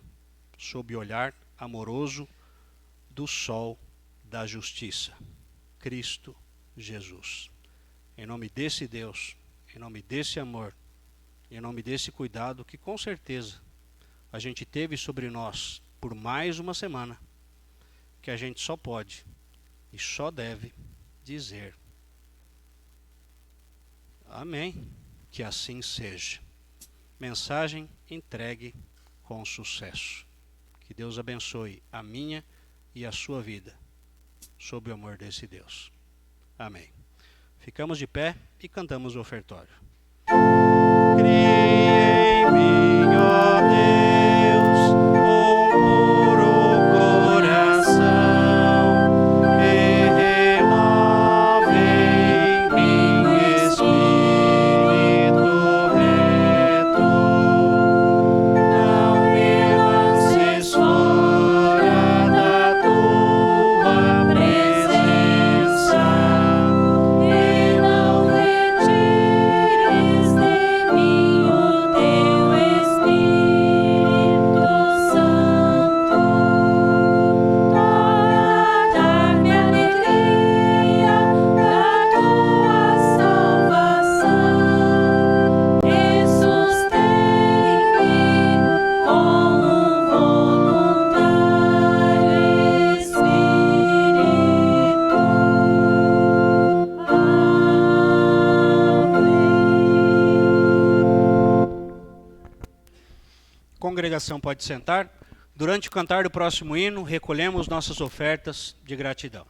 sob o olhar amoroso do sol da justiça, Cristo Jesus. Em nome desse Deus, em nome desse amor, em nome desse cuidado que com certeza a gente teve sobre nós por mais uma semana, que a gente só pode e só deve dizer amém, que assim seja. Mensagem entregue com sucesso. Que Deus abençoe a minha e a sua vida, sob o amor desse Deus. Amém. Ficamos de pé e cantamos o ofertório. Crie em mim, ó Deus, puro coração, e renove em mim espírito reto. Não me lances fora da tua presença, e não retires de mim o teu Espírito Santo. Torna-me a alegria da tua salvação e sustém-me com um voluntário Espírito. Amém. Congregação pode sentar. Durante o cantar do próximo hino, recolhemos nossas ofertas de gratidão.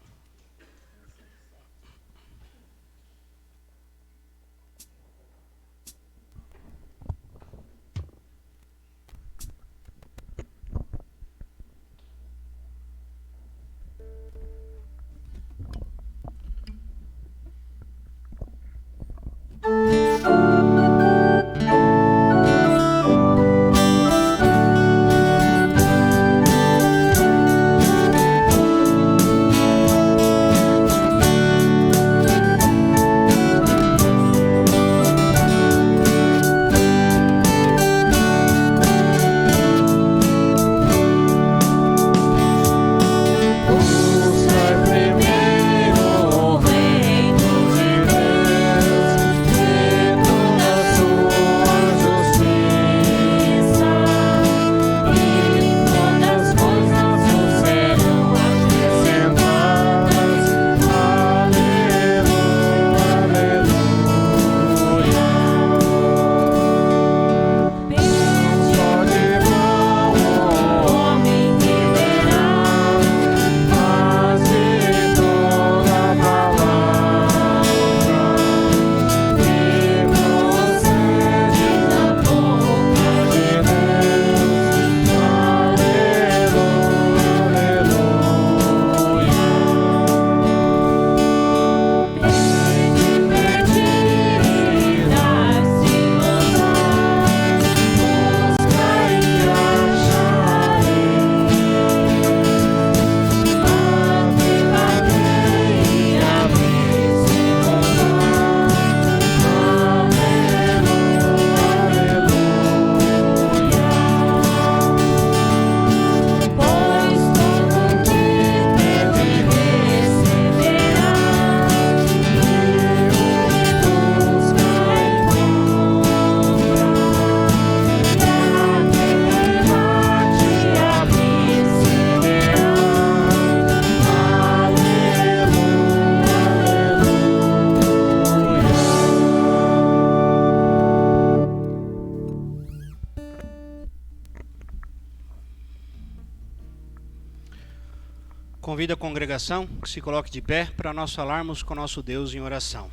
Convido a congregação que se coloque de pé para nós falarmos com nosso Deus em oração.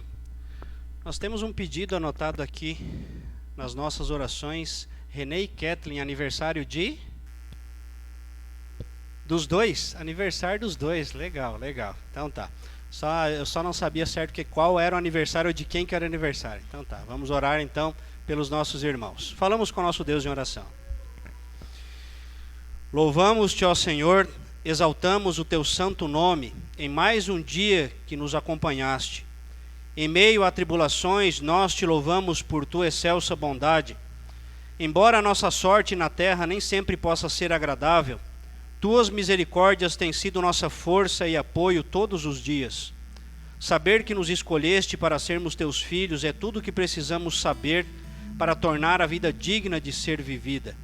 Nós temos um pedido anotado aqui nas nossas orações. René e Kathleen, aniversário dos dois. Aniversário dos dois. Legal. Então tá. Eu só não sabia certo qual era o aniversário de quem que era o aniversário. Então tá, vamos orar então pelos nossos irmãos. Falamos com nosso Deus em oração. Louvamos-te, ó Senhor, exaltamos o teu santo nome em mais um dia que nos acompanhaste. Em meio a tribulações, nós te louvamos por tua excelsa bondade. Embora a nossa sorte na terra nem sempre possa ser agradável, tuas misericórdias têm sido nossa força e apoio todos os dias. Saber que nos escolheste para sermos teus filhos é tudo o que precisamos saber para tornar a vida digna de ser vivida.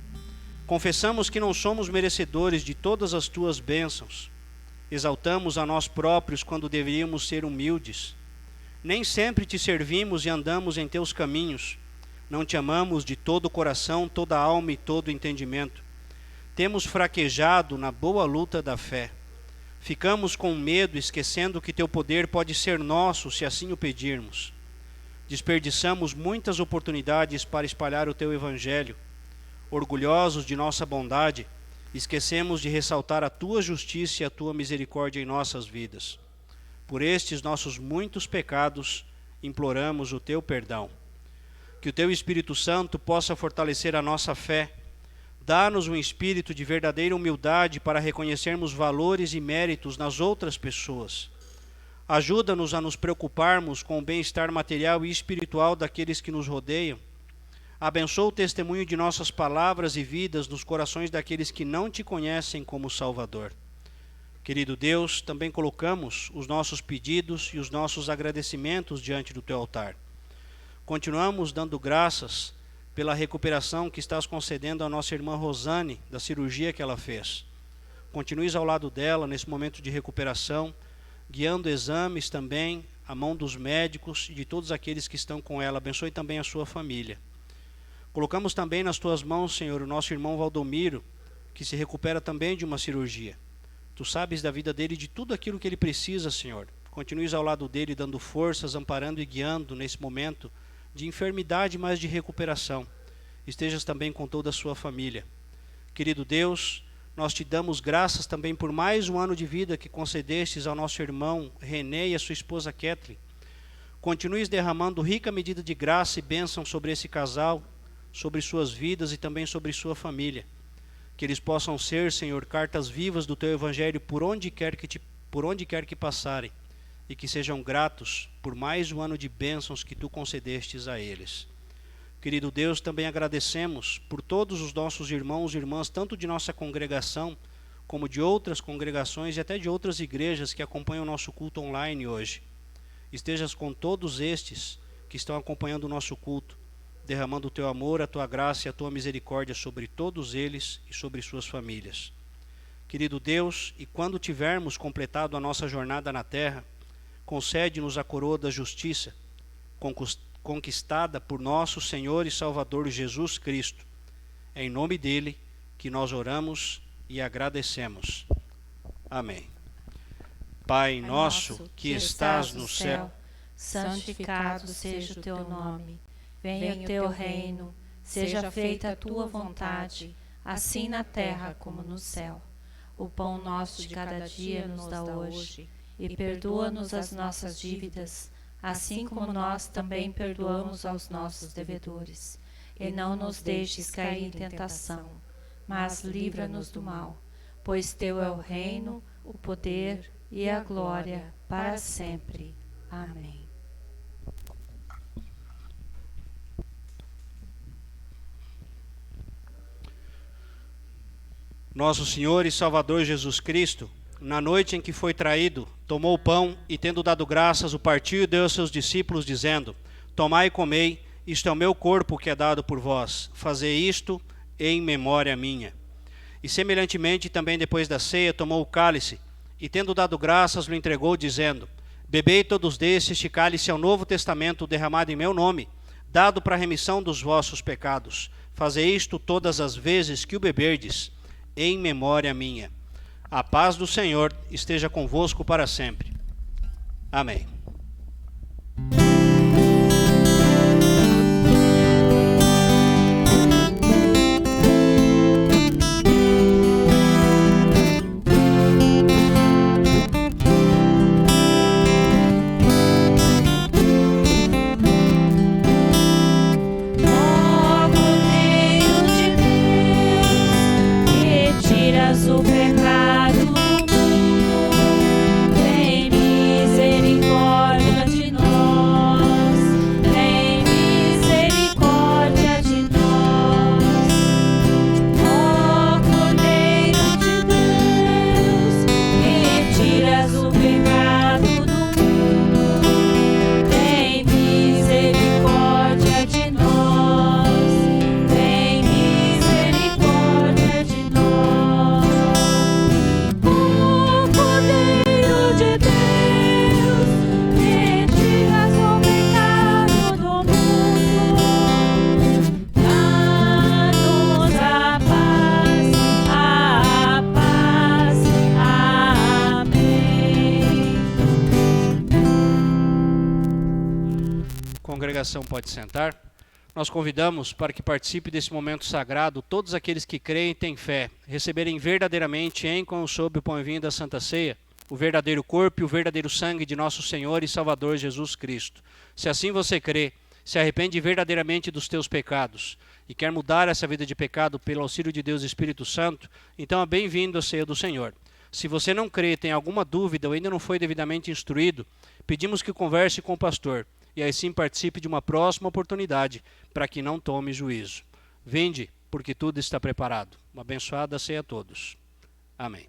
Confessamos que não somos merecedores de todas as tuas bênçãos. Exaltamos a nós próprios quando deveríamos ser humildes. Nem sempre te servimos e andamos em teus caminhos. Não te amamos de todo o coração, toda a alma e todo o entendimento. Temos fraquejado na boa luta da fé. Ficamos com medo, esquecendo que teu poder pode ser nosso se assim o pedirmos. Desperdiçamos muitas oportunidades para espalhar o teu evangelho. Orgulhosos de nossa bondade, esquecemos de ressaltar a tua justiça e a tua misericórdia em nossas vidas. Por estes nossos muitos pecados, imploramos o teu perdão. Que o teu Espírito Santo possa fortalecer a nossa fé. Dá-nos um espírito de verdadeira humildade para reconhecermos valores e méritos nas outras pessoas. Ajuda-nos a nos preocuparmos com o bem-estar material e espiritual daqueles que nos rodeiam. Abençoa o testemunho de nossas palavras e vidas nos corações daqueles que não te conhecem como Salvador. Querido Deus, também colocamos os nossos pedidos e os nossos agradecimentos diante do teu altar. Continuamos dando graças pela recuperação que estás concedendo à nossa irmã Rosane, da cirurgia que ela fez. Continues ao lado dela nesse momento de recuperação, guiando exames também, à mão dos médicos e de todos aqueles que estão com ela. Abençoe também a sua família. Colocamos também nas tuas mãos, Senhor, o nosso irmão Valdomiro, que se recupera também de uma cirurgia. Tu sabes da vida dele e de tudo aquilo que ele precisa, Senhor. Continues ao lado dele, dando forças, amparando e guiando nesse momento de enfermidade, mas de recuperação. Estejas também com toda a sua família. Querido Deus, nós te damos graças também por mais um ano de vida que concedestes ao nosso irmão René e a sua esposa Kathleen. Continues derramando rica medida de graça e bênção sobre esse casal, sobre suas vidas e também sobre sua família. Que eles possam ser, Senhor, cartas vivas do teu evangelho por onde quer que passarem, e que sejam gratos por mais um ano de bênçãos que tu concedestes a eles. Querido Deus, também agradecemos por todos os nossos irmãos e irmãs, tanto de nossa congregação, como de outras congregações e até de outras igrejas que acompanham o nosso culto online hoje. Estejas com todos estes que estão acompanhando o nosso culto, derramando o teu amor, a tua graça e a tua misericórdia sobre todos eles e sobre suas famílias. Querido Deus, e quando tivermos completado a nossa jornada na terra, concede-nos a coroa da justiça, conquistada por nosso Senhor e Salvador Jesus Cristo. É em nome dele que nós oramos e agradecemos. Amém. Pai nosso que estás no céu, santificado seja o teu nome. Venha o teu reino, seja feita a tua vontade, assim na terra como no céu. O pão nosso de cada dia nos dá hoje, e perdoa-nos as nossas dívidas, assim como nós também perdoamos aos nossos devedores. E não nos deixes cair em tentação, mas livra-nos do mal, pois teu é o reino, o poder e a glória para sempre. Amém. Nosso Senhor e Salvador Jesus Cristo, na noite em que foi traído, tomou o pão e, tendo dado graças, o partiu e deu aos seus discípulos, dizendo: Tomai e comei, isto é o meu corpo que é dado por vós. Fazei isto em memória minha. E semelhantemente também depois da ceia tomou o cálice, e tendo dado graças, lhe entregou, dizendo: Bebei todos deste, este cálice é o novo testamento derramado em meu nome, dado para a remissão dos vossos pecados. Fazei isto todas as vezes que o beberdes, em memória minha. A paz do Senhor esteja convosco para sempre. Amém. O pecado do mundo, tem misericórdia de nós, tem misericórdia de nós. Ó Cordeiro de Deus, que tiras o pecado do mundo, tem misericórdia de nós, tem misericórdia de nós. Congregação pode sentar. Nós convidamos para que participe desse momento sagrado todos aqueles que creem e têm fé, receberem verdadeiramente em com sob o pão e vinho da Santa Ceia, o verdadeiro corpo e o verdadeiro sangue de nosso Senhor e Salvador Jesus Cristo. Se assim você crê, se arrepende verdadeiramente dos teus pecados e quer mudar essa vida de pecado pelo auxílio de Deus e Espírito Santo, então é bem-vindo à ceia do Senhor. Se você não crê, tem alguma dúvida ou ainda não foi devidamente instruído, pedimos que converse com o pastor e aí sim participe de uma próxima oportunidade para que não tome juízo. Vinde, porque tudo está preparado. Uma abençoada ceia a todos. Amém.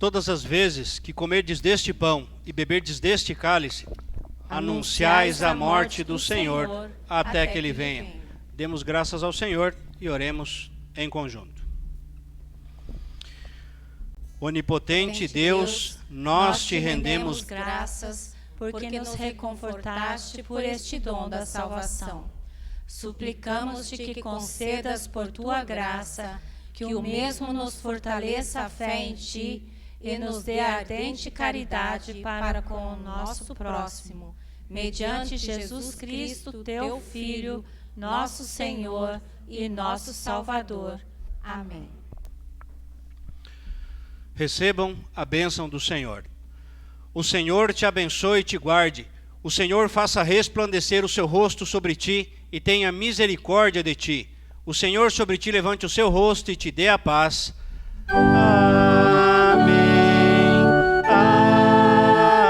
Todas as vezes que comerdes deste pão e beberdes deste cálice, anunciais a morte do Senhor até que Ele venha. Demos graças ao Senhor e oremos em conjunto. Onipotente Deus, nós te rendemos graças porque nos reconfortaste por este dom da salvação. Suplicamos-te que concedas por tua graça que o mesmo nos fortaleça a fé em ti e nos dê ardente caridade para com o nosso próximo, mediante Jesus Cristo, teu Filho, nosso Senhor e nosso Salvador. Amém. Recebam a bênção do Senhor. O Senhor te abençoe e te guarde. O Senhor faça resplandecer o seu rosto sobre ti e tenha misericórdia de ti. O Senhor sobre ti levante o seu rosto e te dê a paz. Amém. Amém.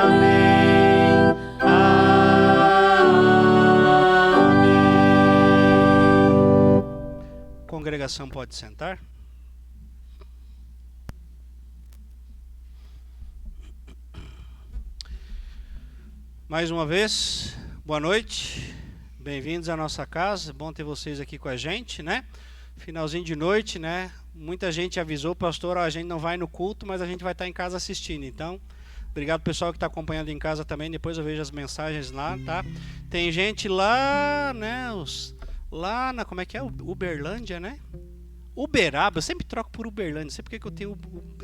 Amém. Congregação pode sentar. Mais uma vez, boa noite, bem-vindos à nossa casa, bom ter vocês aqui com a gente, né? Finalzinho de noite, né? Muita gente avisou, pastor, ó, a gente não vai no culto, mas a gente vai estar em casa assistindo, então, obrigado pessoal que está acompanhando em casa também, depois eu vejo as mensagens lá, tá? Tem gente lá, né, lá na, como é que é, Uberlândia, né? Uberaba, eu sempre troco por Uberlândia, não sei porque que eu tenho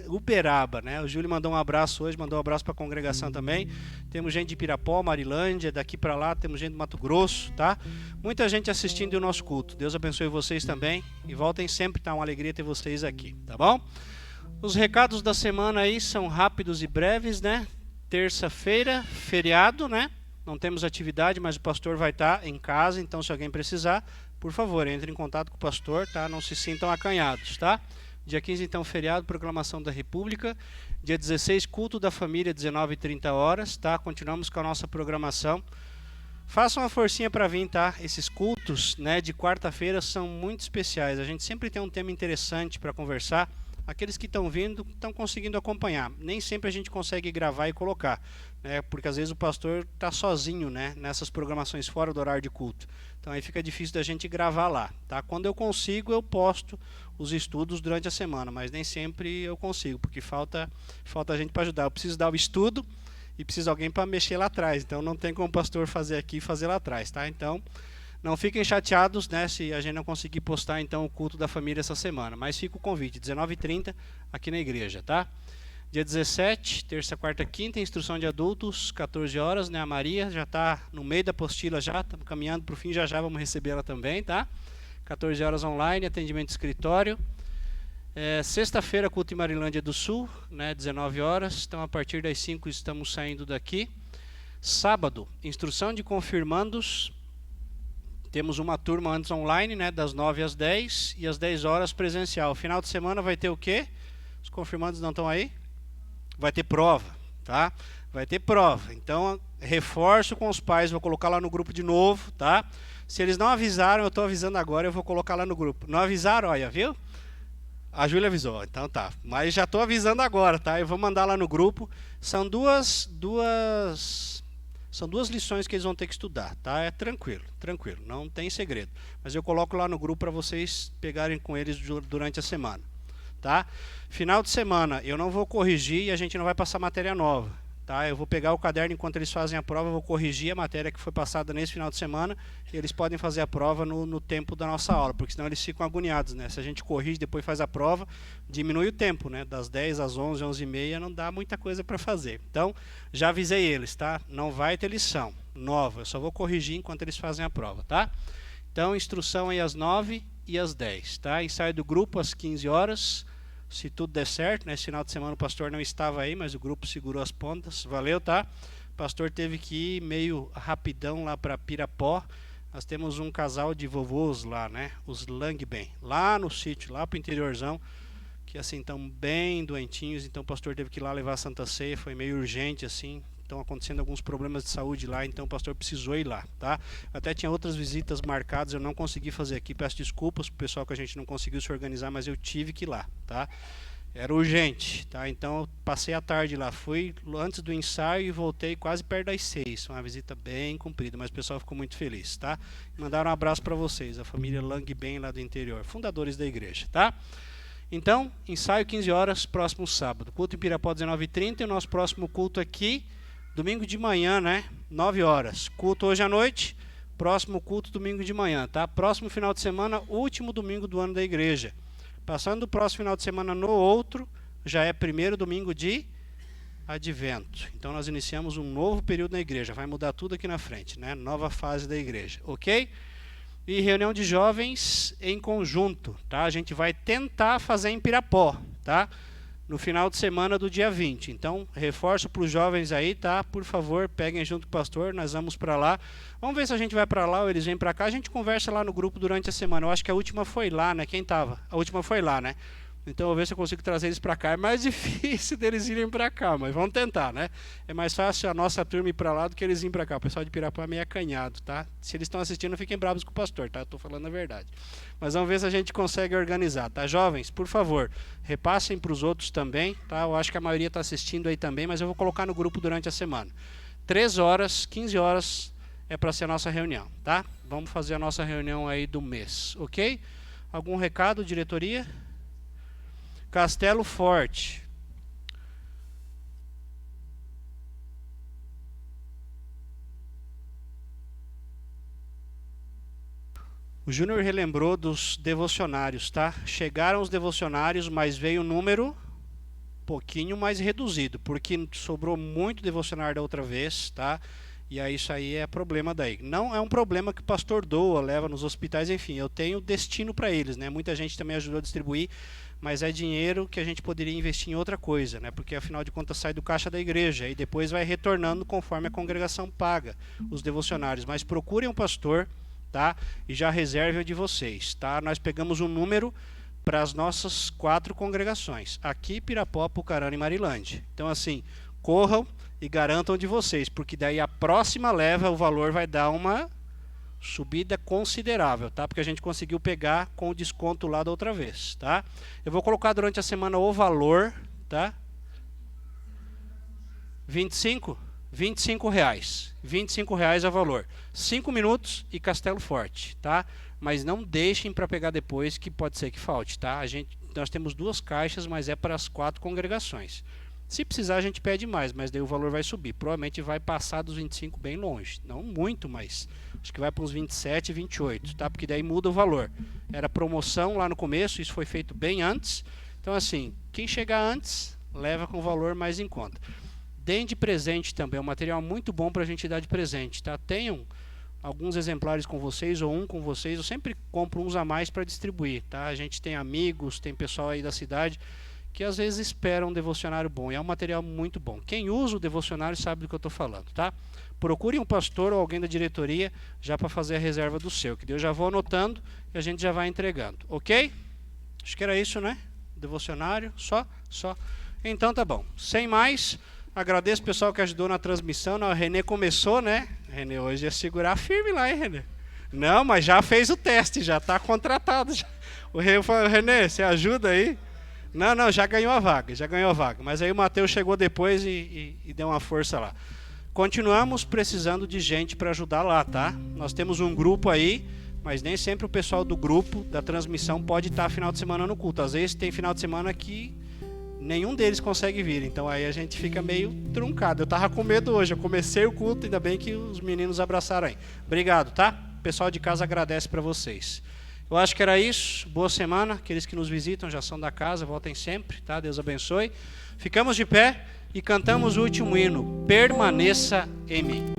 Uberaba, né? O Júlio mandou um abraço hoje, mandou um abraço para a congregação também. Temos gente de Pirapó, Marilândia, daqui para lá, temos gente do Mato Grosso, tá? Muita gente assistindo o nosso culto. Deus abençoe vocês também e voltem sempre, tá? Uma alegria ter vocês aqui, tá bom? Os recados da semana aí são rápidos e breves, né? Terça-feira, feriado, né? Não temos atividade, mas o pastor vai estar em casa, então se alguém precisar, por favor, entre em contato com o pastor, tá? Não se sintam acanhados, tá? Dia 15, então, feriado, proclamação da República. Dia 16, culto da família, 19h30, tá? Continuamos com a nossa programação. Façam uma forcinha para vir, tá? Esses cultos, né, de quarta-feira são muito especiais. A gente sempre tem um tema interessante para conversar. Aqueles que estão vindo estão conseguindo acompanhar. Nem sempre a gente consegue gravar e colocar, né? Porque às vezes o pastor está sozinho, né, nessas programações fora do horário de culto. Então aí fica difícil da gente gravar lá, tá? Quando eu consigo, eu posto os estudos durante a semana, mas nem sempre eu consigo, porque falta gente para ajudar. Eu preciso dar o estudo e preciso de alguém para mexer lá atrás. Então não tem como o pastor fazer aqui e fazer lá atrás, tá? Então não fiquem chateados, né, se a gente não conseguir postar então o culto da família essa semana, mas fica o convite, 19h30 aqui na igreja, tá? Dia 17, terça, quarta, quinta, instrução de adultos, 14h, né? A Maria já está no meio da apostila já, estamos caminhando para o fim, já vamos receber ela também, tá? 14h online, atendimento de escritório. Sexta-feira, culto em Marilândia do Sul, né? 19h, então a partir das 5 estamos saindo daqui. Sábado, instrução de confirmandos. Temos uma turma antes online, né, das 9 às 10 e às 10 horas presencial. Final de semana vai ter o quê? Os confirmandos não estão aí? Vai ter prova, tá? Vai ter prova. Então, reforço com os pais, vou colocar lá no grupo de novo, tá? Se eles não avisaram, eu estou avisando agora, eu vou colocar lá no grupo. Não avisaram, olha, viu? A Júlia avisou, então tá. Mas já estou avisando agora, tá? Eu vou mandar lá no grupo. São duas lições que eles vão ter que estudar, tá? É tranquilo, não tem segredo. Mas eu coloco lá no grupo para vocês pegarem com eles durante a semana, tá? Final de semana, eu não vou corrigir e a gente não vai passar matéria nova, tá? Eu vou pegar o caderno enquanto eles fazem a prova, eu vou corrigir a matéria que foi passada nesse final de semana e eles podem fazer a prova no tempo da nossa aula, porque senão eles ficam agoniados, né? Se a gente corrige e depois faz a prova, diminui o tempo, né? Das 10 às 11, 11h30, não dá muita coisa para fazer. Então, já avisei eles, tá? Não vai ter lição nova, eu só vou corrigir enquanto eles fazem a prova, tá? Então, instrução aí às 9 e às 10, tá? Ensaio do grupo às 15h, se tudo der certo, né? Esse final de semana o pastor não estava aí, mas o grupo segurou as pontas, valeu, tá? O pastor teve que ir meio rapidão lá para Pirapó. Nós temos um casal de vovôs lá, né? Os Langben, lá no sítio, lá pro interiorzão, que assim estão bem doentinhos, então o pastor teve que ir lá levar a Santa Ceia, foi meio urgente assim. Estão acontecendo alguns problemas de saúde lá, então o pastor precisou ir lá, tá? Até tinha outras visitas marcadas, eu não consegui fazer aqui, peço desculpas pro pessoal que a gente não conseguiu se organizar, mas eu tive que ir lá, tá? Era urgente, tá? Então eu passei a tarde lá, fui antes do ensaio e voltei quase perto das 6. Uma visita bem comprida, mas o pessoal ficou muito feliz, tá? Mandaram um abraço para vocês, a família Lang Ben lá do interior, fundadores da igreja, tá? Então, ensaio 15 horas, próximo sábado. Culto em Pirapó 19h30 e o nosso próximo culto aqui, domingo de manhã, né? 9 horas. Culto hoje à noite, próximo culto domingo de manhã, tá? Próximo final de semana, último domingo do ano da igreja. Passando do próximo final de semana no outro, já é primeiro domingo de Advento. Então nós iniciamos um novo período na igreja. Vai mudar tudo aqui na frente, né? Nova fase da igreja, ok? E reunião de jovens em conjunto, tá? A gente vai tentar fazer em Pirapó, tá? No final de semana do dia 20. Então, reforço para os jovens aí, tá? Por favor, peguem junto com o pastor, nós vamos para lá. Vamos ver se a gente vai para lá ou eles vêm para cá. A gente conversa lá no grupo durante a semana. Eu acho que a última foi lá, né? Quem tava? A última foi lá, né? Então, eu vou ver se eu consigo trazer eles para cá. É mais difícil deles irem para cá, mas vamos tentar, né? É mais fácil a nossa turma ir para lá do que eles irem para cá. O pessoal de Pirapó é meio acanhado, tá? Se eles estão assistindo, não fiquem bravos com o pastor, tá? Eu estou falando a verdade. Mas vamos ver se a gente consegue organizar, tá? Jovens, por favor, repassem para os outros também, tá? Eu acho que a maioria está assistindo aí também, mas eu vou colocar no grupo durante a semana. 3 horas, 15 horas é para ser a nossa reunião, tá? Vamos fazer a nossa reunião aí do mês, ok? Algum recado, diretoria? Castelo Forte. O Júnior relembrou dos devocionários, tá? Chegaram os devocionários, mas veio o número um pouquinho mais reduzido, porque sobrou muito devocionário da outra vez, tá? E aí isso aí é problema daí. Não é um problema que o pastor doa, leva nos hospitais, enfim, eu tenho destino para eles, né? Muita gente também ajudou a distribuir, mas é dinheiro que a gente poderia investir em outra coisa, né? Porque afinal de contas sai do caixa da igreja e depois vai retornando conforme a congregação paga os devocionários. Mas procurem um pastor, tá? E já reserve o de vocês, tá? Nós pegamos um número para as nossas 4 congregações, aqui, Pirapó, Pucarana e Marilândia. Então assim, corram e garantam de vocês, porque daí a próxima leva o valor vai dar uma subida considerável, tá? Porque a gente conseguiu pegar com o desconto lá da outra vez, tá? Eu vou colocar durante a semana o valor, tá? 25 reais. 25 reais é o valor. 5 minutos e Castelo Forte, tá? Mas não deixem para pegar depois, que pode ser que falte, tá? Nós temos 2 caixas, mas é para as 4 congregações. Se precisar, a gente pede mais, mas daí o valor vai subir. Provavelmente vai passar dos 25 bem longe. Não muito, mas acho que vai para uns 27, 28, tá? Porque daí muda o valor. Era promoção lá no começo, isso foi feito bem antes. Então, assim, quem chegar antes, leva com o valor mais em conta. Deem de presente também, é um material muito bom para a gente dar de presente, tá? Tenham alguns exemplares com vocês, ou um com vocês. Eu sempre compro uns a mais para distribuir, tá? A gente tem amigos, tem pessoal aí da cidade que às vezes esperam um devocionário bom, e é um material muito bom. Quem usa o devocionário sabe do que eu estou falando, tá? Procure um pastor ou alguém da diretoria já para fazer a reserva do seu, que eu já vou anotando e a gente já vai entregando, ok? Acho que era isso, né? Devocionário, só. Então tá bom. Sem mais, agradeço o pessoal que ajudou na transmissão. O Renê começou, né? Renê hoje ia segurar firme lá, hein, Renê? Não, mas já fez o teste, já está contratado. Já. O Renê falou, Renê, você ajuda aí? Não, já ganhou a vaga. Mas aí o Mateus chegou depois e deu uma força lá. Continuamos precisando de gente para ajudar lá, tá? Nós temos um grupo aí, mas nem sempre o pessoal do grupo, da transmissão, pode estar final de semana no culto. Às vezes tem final de semana que nenhum deles consegue vir, então aí a gente fica meio truncado. Eu tava com medo hoje, eu comecei o culto, ainda bem que os meninos abraçaram aí. Obrigado, tá? O pessoal de casa agradece para vocês. Eu acho que era isso. Boa semana. Aqueles que nos visitam já são da casa, voltem sempre, tá? Deus abençoe. Ficamos de pé e cantamos o último hino, Permaneça em Mim.